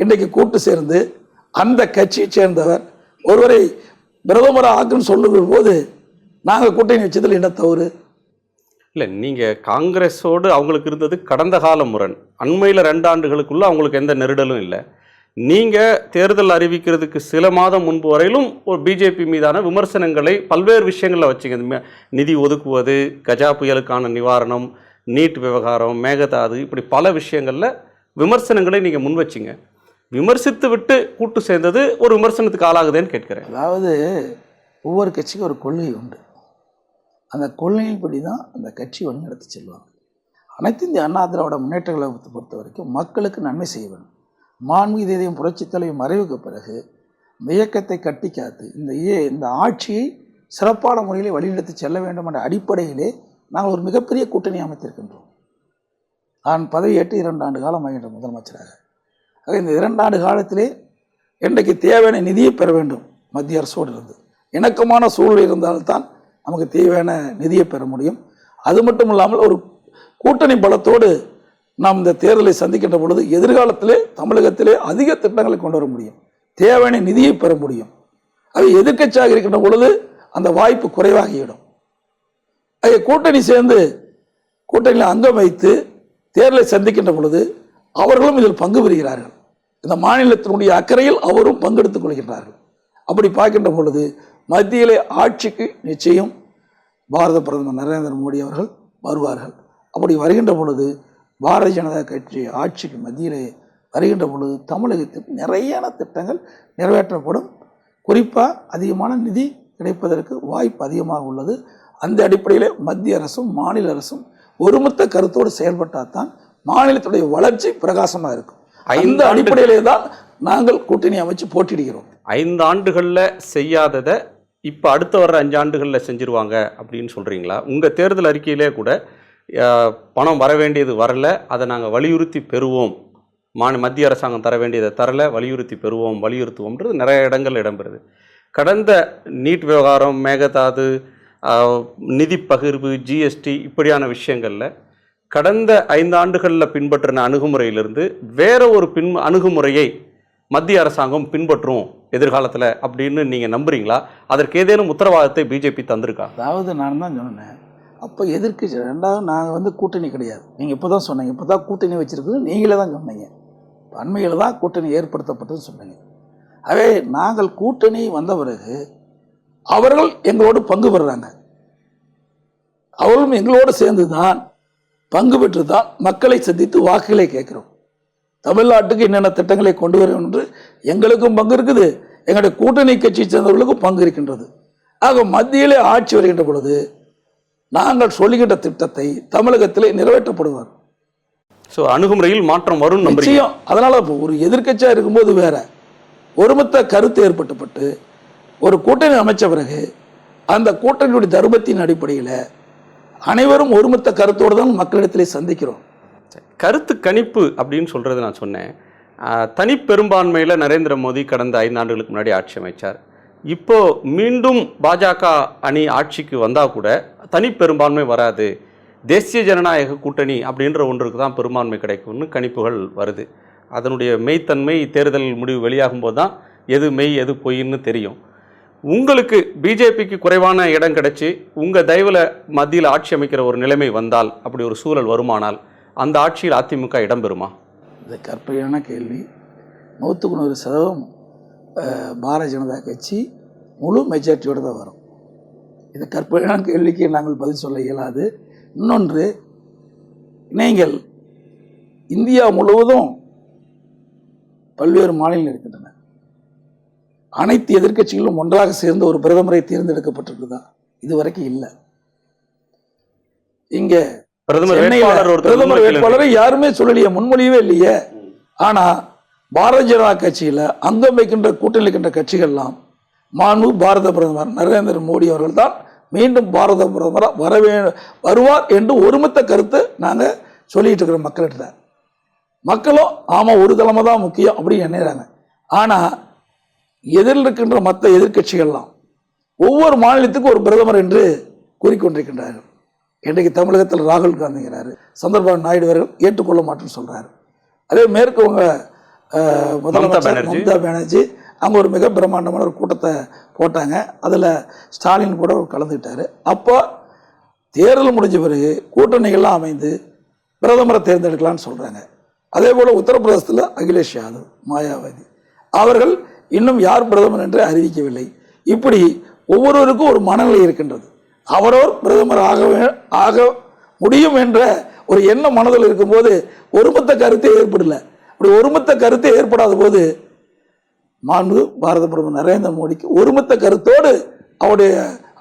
இன்றைக்கு கூட்டு சேர்ந்து அந்த கட்சியை சேர்ந்தவர் ஒருவரை பிரதமராக ஆக்குன்னு சொல்லுகிற போது நாங்கள் கூட்டணி வச்சதில் என்ன தவறு? இல்லை, நீங்கள் காங்கிரஸோடு அவங்களுக்கு இருந்தது கடந்த கால முரண். அண்மையில் 2 ஆண்டுகளுக்குள்ளே அவங்களுக்கு எந்த நெருடலும் இல்லை. நீங்கள் தேர்தல் அறிவிக்கிறதுக்கு சில மாதம் முன்பு வரையிலும் ஒரு பிஜேபி மீதான விமர்சனங்களை பல்வேறு விஷயங்களில் வச்சுங்க. நிதி ஒதுக்குவது, கஜா புயலுக்கான நிவாரணம், நீட் விவகாரம், மேகதாது, இப்படி பல விஷயங்களில் விமர்சனங்களை நீங்கள் முன் வச்சிங்க. விமர்சித்து விட்டு கூட்டு சேர்ந்தது ஒரு விமர்சனத்துக்கு ஆளாகுதுன்னு கேட்கிறேன். அதாவது ஒவ்வொரு கட்சிக்கும் ஒரு கொள்கை உண்டு. அந்த கொள்கையின்படி தான் அந்த கட்சி வழிநடத்தி செல்வாங்க. அனைத்து இந்திய அண்ணா திராவிட முன்னேற்ற கழகத்தை பொறுத்த வரைக்கும் மக்களுக்கு நன்மை செய்ய வேண்டும். மாண்புமிகு தேதியும் புரட்சித் தலைவர் மறைவுக்கு பிறகு இந்த இயக்கத்தை கட்டி காத்து இந்த ஆட்சியை சிறப்பான முறையில் வழிநடத்தி செல்ல வேண்டும் என்ற அடிப்படையிலே நாங்கள் ஒரு மிகப்பெரிய கூட்டணி அமைத்திருக்கின்றோம். நான் பதவியேற்று 2 ஆண்டு காலம் ஆகின்ற முதலமைச்சராக. ஆக இந்த 2 ஆண்டு காலத்திலே இன்றைக்கு தேவையான நிதியை பெற வேண்டும். மத்திய அரசோடு இருந்து இணக்கமான சூழ்நிலை இருந்தால்தான் நமக்கு தேவையான நிதியை பெற முடியும். அது மட்டும் இல்லாமல் ஒரு கூட்டணி பலத்தோடு நாம் இந்த தேர்தலை சந்திக்கின்ற பொழுது எதிர்காலத்திலே தமிழகத்திலே அதிக திட்டங்களை கொண்டு வர முடியும், தேவையான நிதியை பெற முடியும். அது எதிர்க்கட்சியாக இருக்கின்ற பொழுது அந்த வாய்ப்பு குறைவாகிவிடும். அதை கூட்டணி சேர்ந்து கூட்டணியில் அங்கம் வைத்து தேர்தலை சந்திக்கின்ற பொழுது அவர்களும் இதில் பங்கு பெறுகிறார்கள். இந்த மாநிலத்தினுடைய அக்கறையில் அவரும் பங்கெடுத்துக் கொள்கின்றார்கள். அப்படி பார்க்கின்ற பொழுது மத்தியிலே ஆட்சிக்கு நிச்சயம் பாரத பிரதமர் நரேந்திர மோடி அவர்கள் வருவார்கள். அப்படி வருகின்ற பொழுது பாரதிய ஜனதா கட்சி ஆட்சிக்கு மத்தியிலே வருகின்ற பொழுது தமிழகத்தில் நிறையான திட்டங்கள் நிறைவேற்றப்படும். குறிப்பாக அதிகமான நிதி கிடைப்பதற்கு வாய்ப்பு அதிகமாக உள்ளது. அந்த அடிப்படையில் மத்திய அரசும் மாநில அரசும் ஒருமித்த கருத்தோடு செயல்பட்டால் தான் மாநிலத்துடைய வளர்ச்சி பிரகாசமாக இருக்கும். இந்த அடிப்படையிலே தான் நாங்கள் கூட்டணி அமைச்சு போட்டியிடுகிறோம். 5 ஆண்டுகளில் செய்யாததை இப்போ அடுத்த வர்ற 5 ஆண்டுகளில் செஞ்சுருவாங்க அப்படின்னு சொல்கிறீங்களா? உங்கள் தேர்தல் அறிக்கையிலே கூட பணம் வர வேண்டியது வரல, அதை நாங்கள் வலியுறுத்தி பெறுவோம், மத்திய அரசாங்கம் தர வேண்டியதை தரல, வலியுறுத்தி பெறுவோம், வலியுறுத்துவோம்ன்றது நிறைய இடங்கள் இடம்பெறுது. கடந்த நீட் விவகாரம், மேகதாது, நிதி பகிர்வு, ஜிஎஸ்டி, இப்படியான விஷயங்களில் கடந்த 5 ஆண்டுகளில் பின்பற்றின அணுகுமுறையிலிருந்து வேற ஒரு அணுகுமுறையை மத்திய அரசாங்கம் பின்பற்றும் எதிர்காலத்தில் அப்படின்னு நீங்கள் நம்புறீங்களா? அதற்கு ஏதேனும் உத்தரவாதத்தை பிஜேபி தந்திருக்கா? அதாவது நான் தான் சொன்னேன், அப்போ எதிர்க்கட்சி 2வது நாங்கள் கூட்டணி கிடையாது. நீங்கள் இப்போ தான் சொன்னீங்க, இப்போ தான் கூட்டணி வச்சுருக்குது நீங்களே தான் சொன்னீங்க. அண்மையில் தான் கூட்டணி ஏற்படுத்தப்பட்டதுன்னு சொன்னீங்க. ஆகவே நாங்கள் கூட்டணி வந்த பிறகு அவர்கள் எங்களோடு பங்கு பெறுறாங்க. அவர்களும் எங்களோடு சேர்ந்து தான் பங்கு பெற்று தான் மக்களை சந்தித்து வாக்குகளை கேட்கிறோம். தமிழ்நாட்டுக்கு என்னென்ன திட்டங்களை கொண்டு வரும் என்று எங்களுக்கும் பங்கு இருக்குது, எங்களுடைய கூட்டணி கட்சியை சேர்ந்தவர்களுக்கும் பங்கு இருக்கின்றது. ஆக மத்தியிலே ஆட்சி வருகின்ற பொழுது நாங்கள் சொல்லுகின்ற திட்டத்தை தமிழகத்திலே நிறைவேற்றப்படுவார். ஸோ அணுகுமுறையில் மாற்றம் வரும் நிச்சயம். அதனால ஒரு எதிர்க்கட்சியாக இருக்கும்போது வேற, ஒருமித்த கருத்து ஏற்பட்டுப்பட்டு ஒரு கூட்டணி அமைச்ச பிறகு அந்த கூட்டணியுடைய தர்மத்தின் அடிப்படையில் அனைவரும் ஒருமித்த கருத்தோடு தான் மக்களிடத்திலே சந்திக்கிறோம். கருத்து கணிப்பு அப்படின்னு சொல்கிறது நான் சொன்னேன். தனிப்பெரும்பான்மையில் நரேந்திர மோடி கடந்த 5 ஆண்டுகளுக்கு முன்னாடி ஆட்சி அமைச்சார். இப்போது மீண்டும் பாஜக அணி ஆட்சிக்கு வந்தால் கூட தனிப்பெரும்பான்மை வராது, தேசிய ஜனநாயக கூட்டணி அப்படின்ற ஒன்றுக்கு தான் பெரும்பான்மை கிடைக்கும்னு கணிப்புகள் வருது. அதனுடைய மெய்த்தன்மை தேர்தல் முடிவு வெளியாகும் போது தான் எது மெய் எது பொய்ன்னு தெரியும். உங்களுக்கு பிஜேபிக்கு குறைவான இடம் கிடைச்சி உங்கள் தயவில் மத்தியில் ஆட்சி அமைக்கிற ஒரு நிலைமை வந்தால், அப்படி ஒரு சூழல் வருமானால் அந்த ஆட்சியில் அதிமுக இடம்பெறுமா? இது கற்பனையான கேள்வி. 100% பாரதிய ஜனதா கட்சி முழு மெஜாரிட்டியோடு தான் வரும். இது கற்பனையான கேள்விக்கு நாங்கள் பதில் சொல்ல இயலாது. இன்னொன்று, நீங்கள் இந்தியா முழுவதும் பல்வேறு மாநிலங்கள் இருக்கின்றன. அனைத்து எதிர்க்கட்சிகளும் ஒன்றாக சேர்ந்து ஒரு பிரதமரை தேர்ந்தெடுக்கப்பட்டிருக்குதா? இதுவரைக்கும் இல்லை. இங்க பிரதமர் வேட்பாளரை யாருமே சொல்லலையே, முன்மொழியவே இல்லையே. ஆனா பாரதிய ஜனதா கட்சியில அங்கம் வைக்கின்ற கூட்டணி இருக்கின்ற கட்சிகள்லாம் மாண்பு பாரத பிரதமர் நரேந்திர மோடி அவர்கள் தான் மீண்டும் பாரத பிரதமராக வருவார் என்று ஒருமித்த கருத்து நாங்கள் சொல்லிட்டு இருக்கிறோம் மக்கள்கிட்ட. மக்களும் ஆமாம் ஒரு தலைமை தான் முக்கியம் அப்படின்னு எண்ணுறாங்க. ஆனால் எதிரில் இருக்கின்ற மற்ற எதிர்கட்சிகள்லாம் ஒவ்வொரு மாநிலத்துக்கும் ஒரு பிரதமர் என்று கூறிக்கொண்டிருக்கின்றார்கள். இன்றைக்கு தமிழகத்தில் ராகுல் காந்திங்கிறாரு, சந்திரபாபு நாயுடு அவர்கள் ஏற்றுக்கொள்ள மாட்டேன்னு சொல்கிறாரு. அதே மேற்கு வங்க முதலமைச்சர் மம்தா பானர்ஜி அவங்க ஒரு மிக பிரம்மாண்டமான ஒரு கூட்டத்தை போட்டாங்க. அதில் ஸ்டாலின் கூட கலந்துக்கிட்டார். அப்போ தேர்தல் முடிஞ்ச பிறகு கூட்டணிகள்லாம் அமைந்து பிரதமரை தேர்ந்தெடுக்கலான்னு சொல்கிறாங்க. அதே போல் உத்தரப்பிரதேசத்தில் அகிலேஷ் யாதவ், மாயாவதி அவர்கள் இன்னும் யார் பிரதமர் என்று அறிவிக்கவில்லை. இப்படி ஒவ்வொருவருக்கும் ஒரு மனநிலை இருக்கின்றது. அவரவர் பிரதமர் ஆக முடியும் என்ற ஒரு எண்ணம் மனதில் இருக்கும்போது ஒருமித்த கருத்தை ஏற்படலை. அப்படி ஒருமித்த கருத்தை ஏற்படாத போது மாண்பு பாரத பிரதமர் நரேந்திர மோடிக்கு ஒருமித்த கருத்தோடு அவருடைய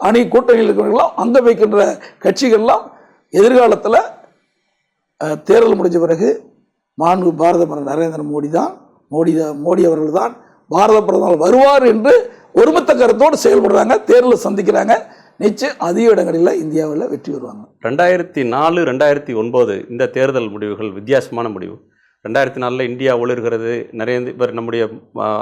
அணி கூட்டணியில் இருக்கிறவர்களாம் அங்க வைக்கின்ற கட்சிகள்லாம் எதிர்காலத்தில் தேர்தல் முடிஞ்ச பிறகு மாண்பு பாரத பிரதமர் நரேந்திர மோடி அவர்கள் தான் பாரத பிரதமர் வருவார் என்று ஒருமித்த கருத்தோடு செயல்படுறாங்க. தேர்தலில் சந்திக்கிறாங்க. நிச்சயம் அதிக இடங்களில் இந்தியாவில் வெற்றி வருவாங்க. 2004, 2009 இந்த தேர்தல் முடிவுகள் வித்தியாசமான முடிவு. 2004 இந்தியா ஒளிர்கிறது. இவர் நம்முடைய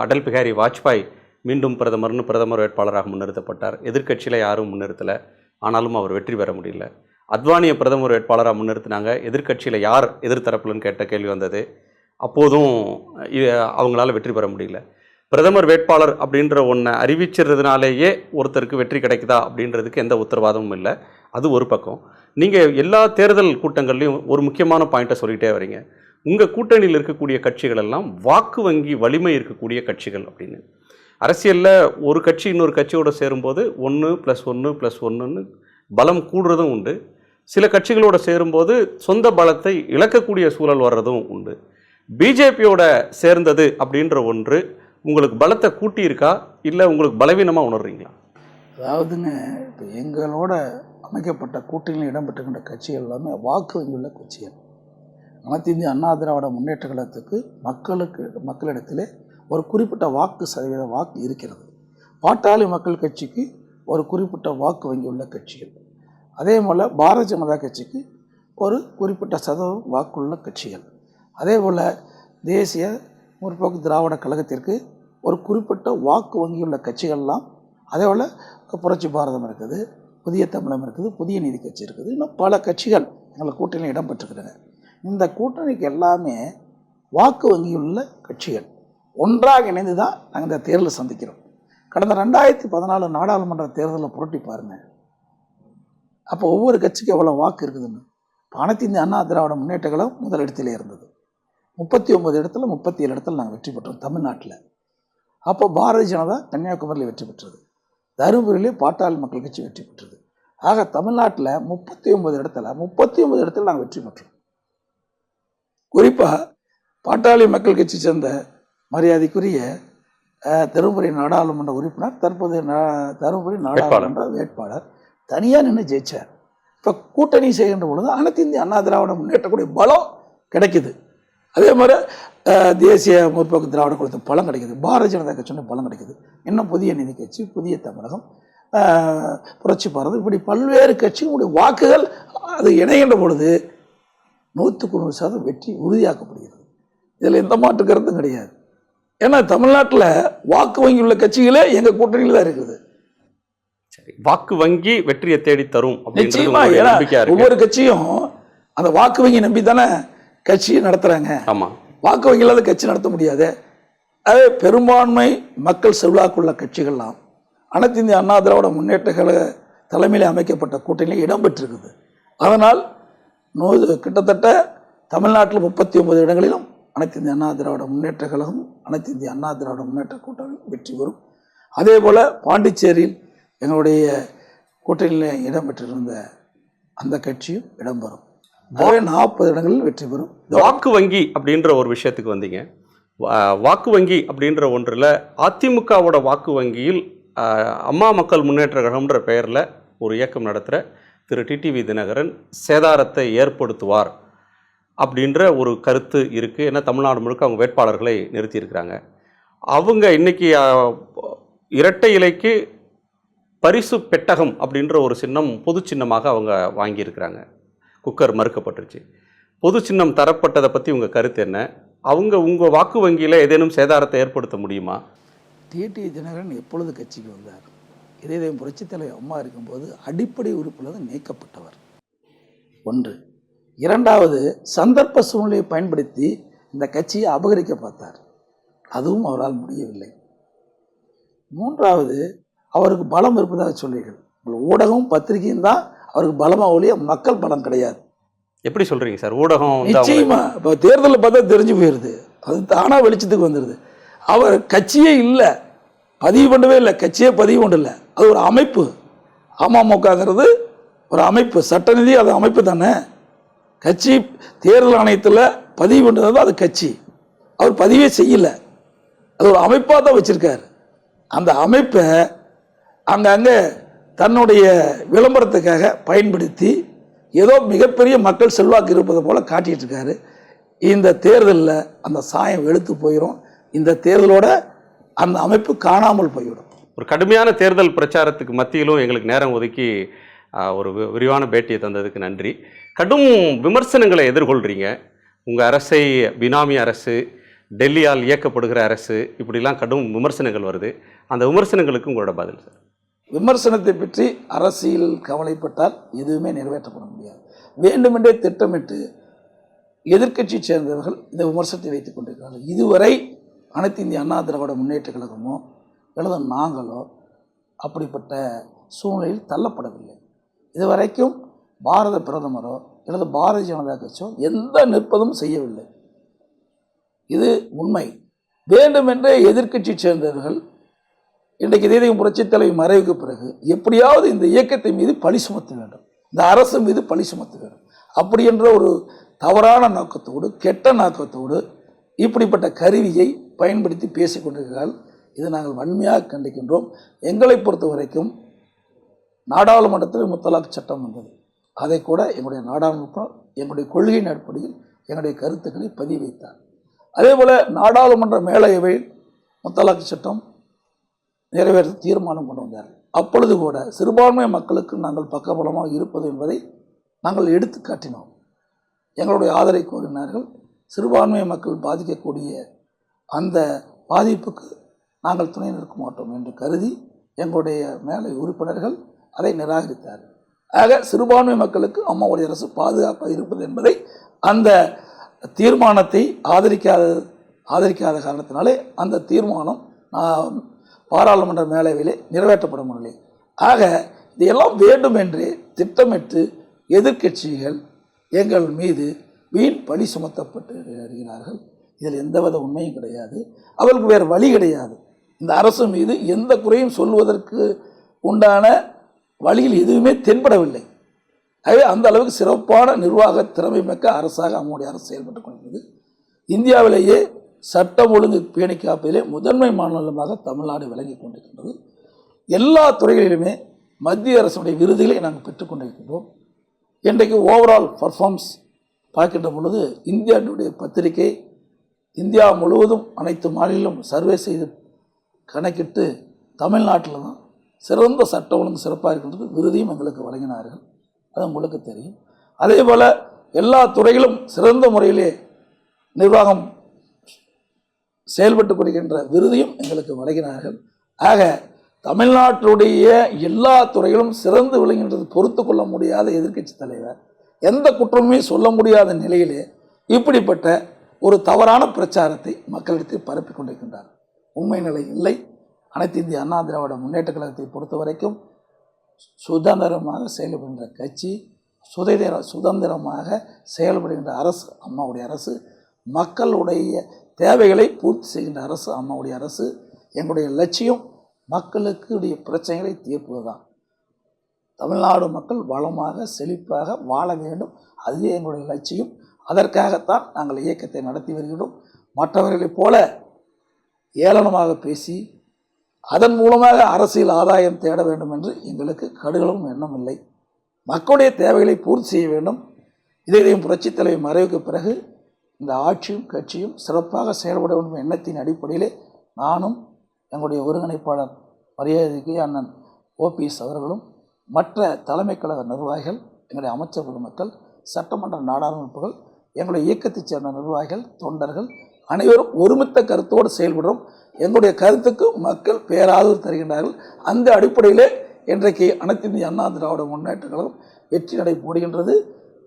அடல் பிஹாரி வாஜ்பாய் மீண்டும் பிரதமர் வேட்பாளராக முன்னிறுத்தப்பட்டார். எதிர்க்கட்சியில் யாரும் முன்னிறுத்தலை. ஆனாலும் அவர் வெற்றி பெற முடியல. அத்வானியை பிரதமர் வேட்பாளராக முன்னிறுத்தினாங்க. எதிர்க்கட்சியில் யார் எதிர்த்தரப்புலன்னு கேட்ட கேள்வி வந்தது. அப்போதும் அவங்களால வெற்றி பெற முடியல. பிரதமர் வேட்பாளர் அப்படின்ற ஒன்றை அறிவிச்சிருந்ததுனாலேயே ஒருத்தருக்கு வெற்றி கிடைக்குதா அப்படின்றதுக்கு எந்த உத்தரவாதமும் இல்லை. அது ஒரு பக்கம். நீங்கள் எல்லா தேர்தல் கூட்டங்கள்லையும் ஒரு முக்கியமான பாயிண்ட்டை சொல்லிகிட்டே வரீங்க. உங்கள் கூட்டணியில் இருக்கக்கூடிய கட்சிகள் எல்லாம் வாக்கு வங்கி வலிமை இருக்கக்கூடிய கட்சிகள் அப்படின்னு. அரசியலில் ஒரு கட்சி இன்னொரு கட்சியோடு சேரும்போது 1+1+1ன்னு பலம் கூடுறதும் உண்டு. சில கட்சிகளோடு சேரும்போது சொந்த பலத்தை இழக்கக்கூடிய சூழல் வர்றதும் உண்டு. பிஜேபியோட சேர்ந்தது அப்படின்ற ஒன்று உங்களுக்கு பலத்தை கூட்டியிருக்கா, இல்லை உங்களுக்கு பலவீனமாக உணர்றீங்களா? அதாவதுங்க, இப்போ எங்களோட அமைக்கப்பட்ட கூட்டணியில் இடம்பெற்றுகின்ற கட்சிகள் எல்லாமே வாக்கு வங்கியுள்ள கட்சிகள். அனைத்து இந்திய அண்ணா திராவிட முன்னேற்ற கழகத்துக்கு மக்களிடத்திலே ஒரு குறிப்பிட்ட வாக்கு இருக்கிறது. பாட்டாளி மக்கள் கட்சிக்கு ஒரு குறிப்பிட்ட வாக்கு வங்கி உள்ள கட்சிகள். அதே போல் பாரதிய ஜனதா கட்சிக்கு ஒரு குறிப்பிட்ட சதவீதம் வாக்குள்ள கட்சிகள். அதே போல் தேசிய முற்போக்கு திராவிட கழகத்திற்கு ஒரு குறிப்பிட்ட வாக்கு வங்கியுள்ள கட்சிகள்லாம். அதே போல் புரட்சி பாரதம் இருக்குது, புதிய தமிழகம் இருக்குது, புதிய நீதி கட்சி இருக்குது, இன்னும் பல கட்சிகள் எங்களை கூட்டணியில் இடம்பெற்றிருக்கிறாங்க. இந்த கூட்டணிக்கு எல்லாமே வாக்கு வங்கியுள்ள கட்சிகள் ஒன்றாக இணைந்து தான் நாங்கள் இந்த தேர்தலை சந்திக்கிறோம். கடந்த 2014 நாடாளுமன்ற தேர்தலில் புரட்டி பாருங்கள். அப்போ ஒவ்வொரு கட்சிக்கும் எவ்வளோ வாக்கு இருக்குதுன்னு. அனைத்து இந்திய அண்ணா திராவிட முன்னேற்ற கழகம் முதல் இடத்திலே இருந்தது. 39 இடத்துல 37 இடத்துல நாங்கள் வெற்றி பெற்றோம் தமிழ்நாட்டில். அப்போ பாரதிய ஜனதா கன்னியாகுமரியில் வெற்றி பெற்றது. தருமபுரியிலே பாட்டாளி மக்கள் கட்சி வெற்றி பெற்றது. ஆக தமிழ்நாட்டில் 39 இடத்துல நாங்கள் வெற்றி பெற்றோம். குறிப்பாக பாட்டாளி மக்கள் கட்சி சேர்ந்த மரியாதைக்குரிய தருமபுரி நாடாளுமன்ற உறுப்பினர், தற்போது தருமபுரி நாடாளுமன்ற வேட்பாளர் தனியாக நின்று ஜெயிச்சார். இப்போ கூட்டணி செய்கின்ற பொழுது அனைத்து இந்திய அண்ணா திராவிட முன்னேற்றக்கூடிய பலம் கிடைக்குது. அதே மாதிரி தேசிய முற்போக்கு திராவிட கழகத்துக்கு பலம் கிடைக்குது, பாரதிய ஜனதா கட்சியோட பலம் கிடைக்குது, இன்னும் புதிய நீதி கட்சி, புதிய தமிழகம், புரட்சி பாரதம், இப்படி பல்வேறு கட்சிகளுடைய வாக்குகள் அது இணைகின்ற பொழுது 100% வெற்றி உறுதியாக்கப்படுகிறது. இதில் எந்த மாற்று கருத்தும் கிடையாது. ஏன்னா தமிழ்நாட்டில் வாக்கு வங்கி உள்ள கட்சிகளே எங்கள் கூட்டணியில் தான் இருக்குது. சரி, வாக்கு வங்கி வெற்றியை தேடி தரும் நிச்சயமா. ஏன்னா ஒவ்வொரு கட்சியும் அந்த வாக்கு வங்கி நம்பி தானே கட்சியை நடத்துகிறாங்க. ஆமாம், வாக்கு வங்கி இல்லாத கட்சி நடத்த முடியாது. அதே பெரும்பான்மை மக்கள் செல்வாக்குள்ள கட்சிகள்லாம் அனைத்து இந்திய அண்ணா திராவிட முன்னேற்ற கழக தலைமையில் அமைக்கப்பட்ட கூட்டணியில் இடம்பெற்றிருக்குது. அதனால் கிட்டத்தட்ட தமிழ்நாட்டில் 39 இடங்களிலும் அனைத்து இந்திய அண்ணா திராவிட முன்னேற்ற கழகம், அனைத்து இந்திய அண்ணா திராவிட முன்னேற்ற கூட்டணி வெற்றி பெறும். அதே போல் பாண்டிச்சேரியில் எங்களுடைய கூட்டணியில் இடம்பெற்றிருந்த அந்த கட்சியும் இடம்பெறும். ஆகவே 40 இடங்களில் வெற்றி பெறும். வாக்கு வங்கி அப்படின்ற ஒரு விஷயத்துக்கு வந்தீங்க. வாக்கு வங்கி அப்படின்ற ஒன்றில் அதிமுகவோட வாக்கு வங்கியில் அம்மா மக்கள் முன்னேற்ற கழகம்ன்ற பெயரில் ஒரு இயக்கம் நடத்துகிற திரு டிடிவி தினகரன் சேதாரத்தை ஏற்படுத்துவார் அப்படின்ற ஒரு கருத்து இருக்குது. ஏன்னா தமிழ்நாடு முழுக்க அவங்க வேட்பாளர்களை நிறுத்தியிருக்கிறாங்க. அவங்க இன்னைக்கு இரட்டை இலைக்கு பரிசு பெட்டகம் அப்படின்ற ஒரு சின்னம் பொது சின்னமாக அவங்க வாங்கியிருக்கிறாங்க. குக்கர் மறுக்கப்பட்டுருச்சு. பொது சின்னம் தரப்பட்டதை பற்றி உங்கள் கருத்து என்ன? அவங்க உங்கள் வாக்கு வங்கியில் ஏதேனும் சேதாரத்தை ஏற்படுத்த முடியுமா? டிடிவி தினகரன் எப்பொழுது கட்சிக்கு வந்தார்? இதே புரட்சித் தலைவர் அம்மா இருக்கும்போது அடிப்படை உறுப்பிலிருந்து நீக்கப்பட்டவர். ஒன்று. இரண்டாவது, சந்தர்ப்ப சூழ்நிலையை பயன்படுத்தி இந்த கட்சியை அபகரிக்க பார்த்தார். அதுவும் அவரால் முடியவில்லை. மூன்றாவது, அவருக்கு பலம் இருப்பதாக சொல்றீர்கள். ஊடகம் பத்திரிகையும் தான் அவருக்கு பலமாக ஒழிய மக்கள் பலம் கிடையாது. எப்படி சொல்கிறீங்க சார்? ஊடகம் நிச்சயமா இப்போ தேர்தலில் பார்த்தா தெரிஞ்சு போயிடுது. அது தானாக வெளிச்சத்துக்கு வந்துடுது. அவர் கட்சியே இல்லை, பதிவு பண்ணவே இல்லை, கட்சியே பதிவு பண்ணல. அது ஒரு அமைப்பு. அமமுகங்கிறது ஒரு அமைப்பு, சட்டநிதி அது அமைப்பு தானே. கட்சி தேர்தல் ஆணையத்தில் பதிவு பண்ணுறது அது கட்சி. அவர் பதிவே செய்யலை, அது ஒரு அமைப்பாக தான் வச்சுருக்கார். அந்த அமைப்பை அங்கங்கே தன்னுடைய விளம்பரத்துக்காக பயன்படுத்தி ஏதோ மிகப்பெரிய மக்கள் செல்வாக்கு இருப்பது போல் காட்டிகிட்டு இருக்காரு. இந்த தேர்தலில் அந்த சாயம் வெளுத்து போயிடும். இந்த தேர்தலோட அந்த அமைப்பு காணாமல் போய்விடும். ஒரு கடுமையான தேர்தல் பிரச்சாரத்துக்கு மத்தியிலும் எங்களுக்கு நேரம் ஒதுக்கி ஒரு விரிவான பேட்டியை தந்ததுக்கு நன்றி. கடும் விமர்சனங்களை எதிர்கொள்கிறீங்க. உங்கள் அரசை பினாமி அரசு, டெல்லியால் இயக்கப்படுகிற அரசு, இப்படிலாம் கடும் விமர்சனங்கள் வருது. அந்த விமர்சனங்களுக்கு உங்களோட பதில் சார்? விமர்சனத்தை பற்றி அரசியல் கவலைப்பட்டால் எதுவுமே நிறைவேற்றப்பட முடியாது. வேண்டுமென்றே திட்டமிட்டு எதிர்க்கட்சி சேர்ந்தவர்கள் இந்த விமர்சனத்தை வைத்துக் கொண்டிருக்கிறார்கள். இதுவரை அனைத்து இந்திய அண்ணா திராவிட முன்னேற்ற கழகமோ அல்லது நாங்களோ அப்படிப்பட்ட சூழ்நிலையில் தள்ளப்படவில்லை. இதுவரைக்கும் பாரத பிரதமரோ அல்லது பாரதிய ஜனதா கட்சியோ எந்த நிற்பதும் செய்யவில்லை. இது உண்மை. வேண்டுமென்றே எதிர்க்கட்சி சேர்ந்தவர்கள் இன்றைக்கு இதயம் புரட்சித் தலைவர் மறைவுக்கு பிறகு எப்படியாவது இந்த இயக்கத்தை மீது பழி சுமத்த வேண்டும், இந்த அரசு மீது பழி சுமத்த வேண்டும், அப்படி என்ற ஒரு தவறான நோக்கத்தோடு, கெட்ட நோக்கத்தோடு இப்படிப்பட்ட கருவியை பயன்படுத்தி பேசிக்கொண்டிருக்கிறார்கள். இதை நாங்கள் வன்மையாக கண்டிக்கின்றோம். எங்களை பொறுத்த வரைக்கும் நாடாளுமன்றத்தில் முத்தலாக் சட்டம் வந்தது. அதை கூட எங்களுடைய நாடாளுமன்றம் எங்களுடைய கொள்கையின் அடிப்படையில் எங்களுடைய கருத்துக்களை பதிவு வைத்தார். அதே போல் நாடாளுமன்ற மேலவையில் முத்தலாக் சட்டம் நிறைவேற்ற தீர்மானம் கொண்டு வந்தார்கள். அப்பொழுது கூட சிறுபான்மை மக்களுக்கு நாங்கள் பக்கபலமாக இருப்பது என்பதை நாங்கள் எடுத்து காட்டினோம். எங்களுடைய ஆதரவை கோரினார்கள். சிறுபான்மை மக்கள் பாதிக்கக்கூடிய அந்த பாதிப்புக்கு நாங்கள் துணை நிற்க மாட்டோம் என்று கருதி எங்களுடைய மேலை உறுப்பினர்கள் அதை நிராகரித்தார்கள். ஆக சிறுபான்மை மக்களுக்கு அம்மாவுடைய அரசு பாதுகாப்பாக இருப்பது என்பதை அந்த தீர்மானத்தை ஆதரிக்காத காரணத்தினாலே அந்த தீர்மானம் பாராளுமன்ற மேலவையிலே நிறைவேற்றப்பட முடியலை. ஆக இதையெல்லாம் வேண்டுமென்றே திட்டமிட்டு எதிர்க்கட்சிகள் எங்கள் மீது வீண் பழி சுமத்தப்பட்டு வருகிறார்கள். இதில் எந்தவித உண்மையும் கிடையாது. அவர்களுக்கு வேறு வழி கிடையாது. இந்த அரசு மீது எந்த குறையும் சொல்வதற்கு உண்டான வழியில் எதுவுமே தென்படவில்லை. ஆகவே அந்த அளவுக்கு சிறப்பான நிர்வாக திறமை மிக்க அரசாக நம்முடைய அரசு செயல்பட்டு கொண்டிருக்கிறது. இந்தியாவிலேயே சட்டம் ஒழுங்கு பேணி காப்பதிலே முதன்மை மாநிலமாக தமிழ்நாடு விளங்கி கொண்டிருக்கின்றது. எல்லா துறைகளிலுமே மத்திய அரசுடைய விருதுகளை நாங்கள் பெற்றுக்கொண்டிருக்கின்றோம். இன்றைக்கு ஓவரால் பர்ஃபார்மன்ஸ் பார்க்கின்ற பொழுது இந்தியாவுடைய பத்திரிகை இந்தியா முழுவதும் அனைத்து மாநிலம் சர்வே செய்து கணக்கிட்டு தமிழ்நாட்டில் தான் சிறந்த சட்ட ஒழுங்கு சிறப்பாக இருக்கின்றது விருதையும் எங்களுக்கு வழங்கினார்கள். அது உங்களுக்கு தெரியும். அதே போல் எல்லா துறைகளும் சிறந்த முறையிலே நிர்வாகம் செயல்பட்டு கொள்கின்ற விருதையும் எங்களுக்கு வழங்கினார்கள். ஆக தமிழ்நாட்டுடைய எல்லா துறைகளும் சிறந்து விளங்குகின்றது பொறுத்து கொள்ள முடியாத எதிர்க்கட்சி தலைவர் எந்த குற்றமுமே சொல்ல முடியாத நிலையிலே இப்படிப்பட்ட ஒரு தவறான பிரச்சாரத்தை மக்களிடத்தில் பரப்பி கொண்டிருக்கின்றார். உண்மை நிலை இல்லை. அனைத்து இந்திய அண்ணா திராவிட முன்னேற்ற கழகத்தை பொறுத்த வரைக்கும் சுதந்திரமாக செயல்படுகின்ற கட்சி, சுதந்திரமாக செயல்படுகின்ற அரசு அம்மாவுடைய அரசு, மக்களுடைய தேவைகளை பூர்த்தி செய்கின்ற அரசு அம்மாவுடைய அரசு. எங்களுடைய லட்சியம் மக்களுக்குடைய பிரச்சனைகளை தீர்ப்பது தான். தமிழ்நாடு மக்கள் வளமாக செழிப்பாக வாழ வேண்டும், அதுவே எங்களுடைய லட்சியம். அதற்காகத்தான் நாங்கள் இயக்கத்தை நடத்தி வருகிறோம். மற்றவர்களைப் போல ஏளனமாக பேசி அதன் மூலமாக அரசியல் ஆதாயம் தேட வேண்டும் என்று எங்களுக்கு கடுகளவும் எண்ணம் இல்லை. மக்களுடைய தேவைகளை பூர்த்தி செய்ய வேண்டும். இதையும் புரட்சித் தலைவர் மறைவுக்கு பிறகு இந்த ஆட்சியும் கட்சியும் சிறப்பாக செயல்பட வேண்டும் எண்ணத்தின் அடிப்படையிலே நானும் எங்களுடைய ஒருங்கிணைப்பாளர் மரியாதைக்கு அண்ணன் OPS அவர்களும் மற்ற தலைமை கழக நிர்வாகிகள், எங்களுடைய அமைச்சர் பெருமக்கள், சட்டமன்ற நாடாளுமன்றங்கள், எங்களுடைய இயக்கத்தைச் சேர்ந்த நிர்வாகிகள், தொண்டர்கள் அனைவரும் ஒருமித்த கருத்தோடு செயல்படுறோம். எங்களுடைய கருத்துக்கு மக்கள் பேராதரவு தருகின்றார்கள். அந்த அடிப்படையிலே இன்றைக்கு அனைத்து இந்திய அண்ணா திராவிட முன்னேற்ற கழகம் வெற்றி நடை போடுகின்றது.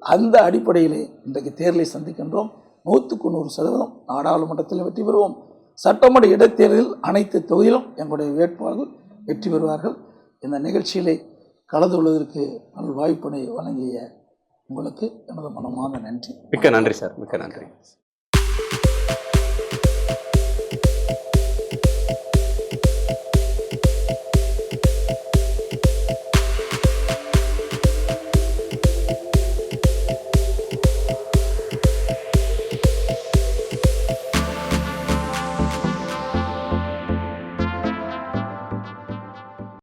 அந்த அடிப்படையிலே இன்றைக்கு தேர்தலை சந்திக்கின்றோம். 100% நாடாளுமன்றத்தில் வெற்றி பெறுவோம். சட்டமன்ற இடைத்தேர்தலில் அனைத்து தொகுதியிலும் எங்களுடைய வேட்பாளர்கள் வெற்றி பெறுவார்கள். இந்த நிகழ்ச்சியிலே கலந்து கொள்வதற்கு நல் வாய்ப்பினை வழங்கிய உங்களுக்கு எனது மனமார்ந்த நன்றி. மிக்க நன்றி சார், மிக்க நன்றி.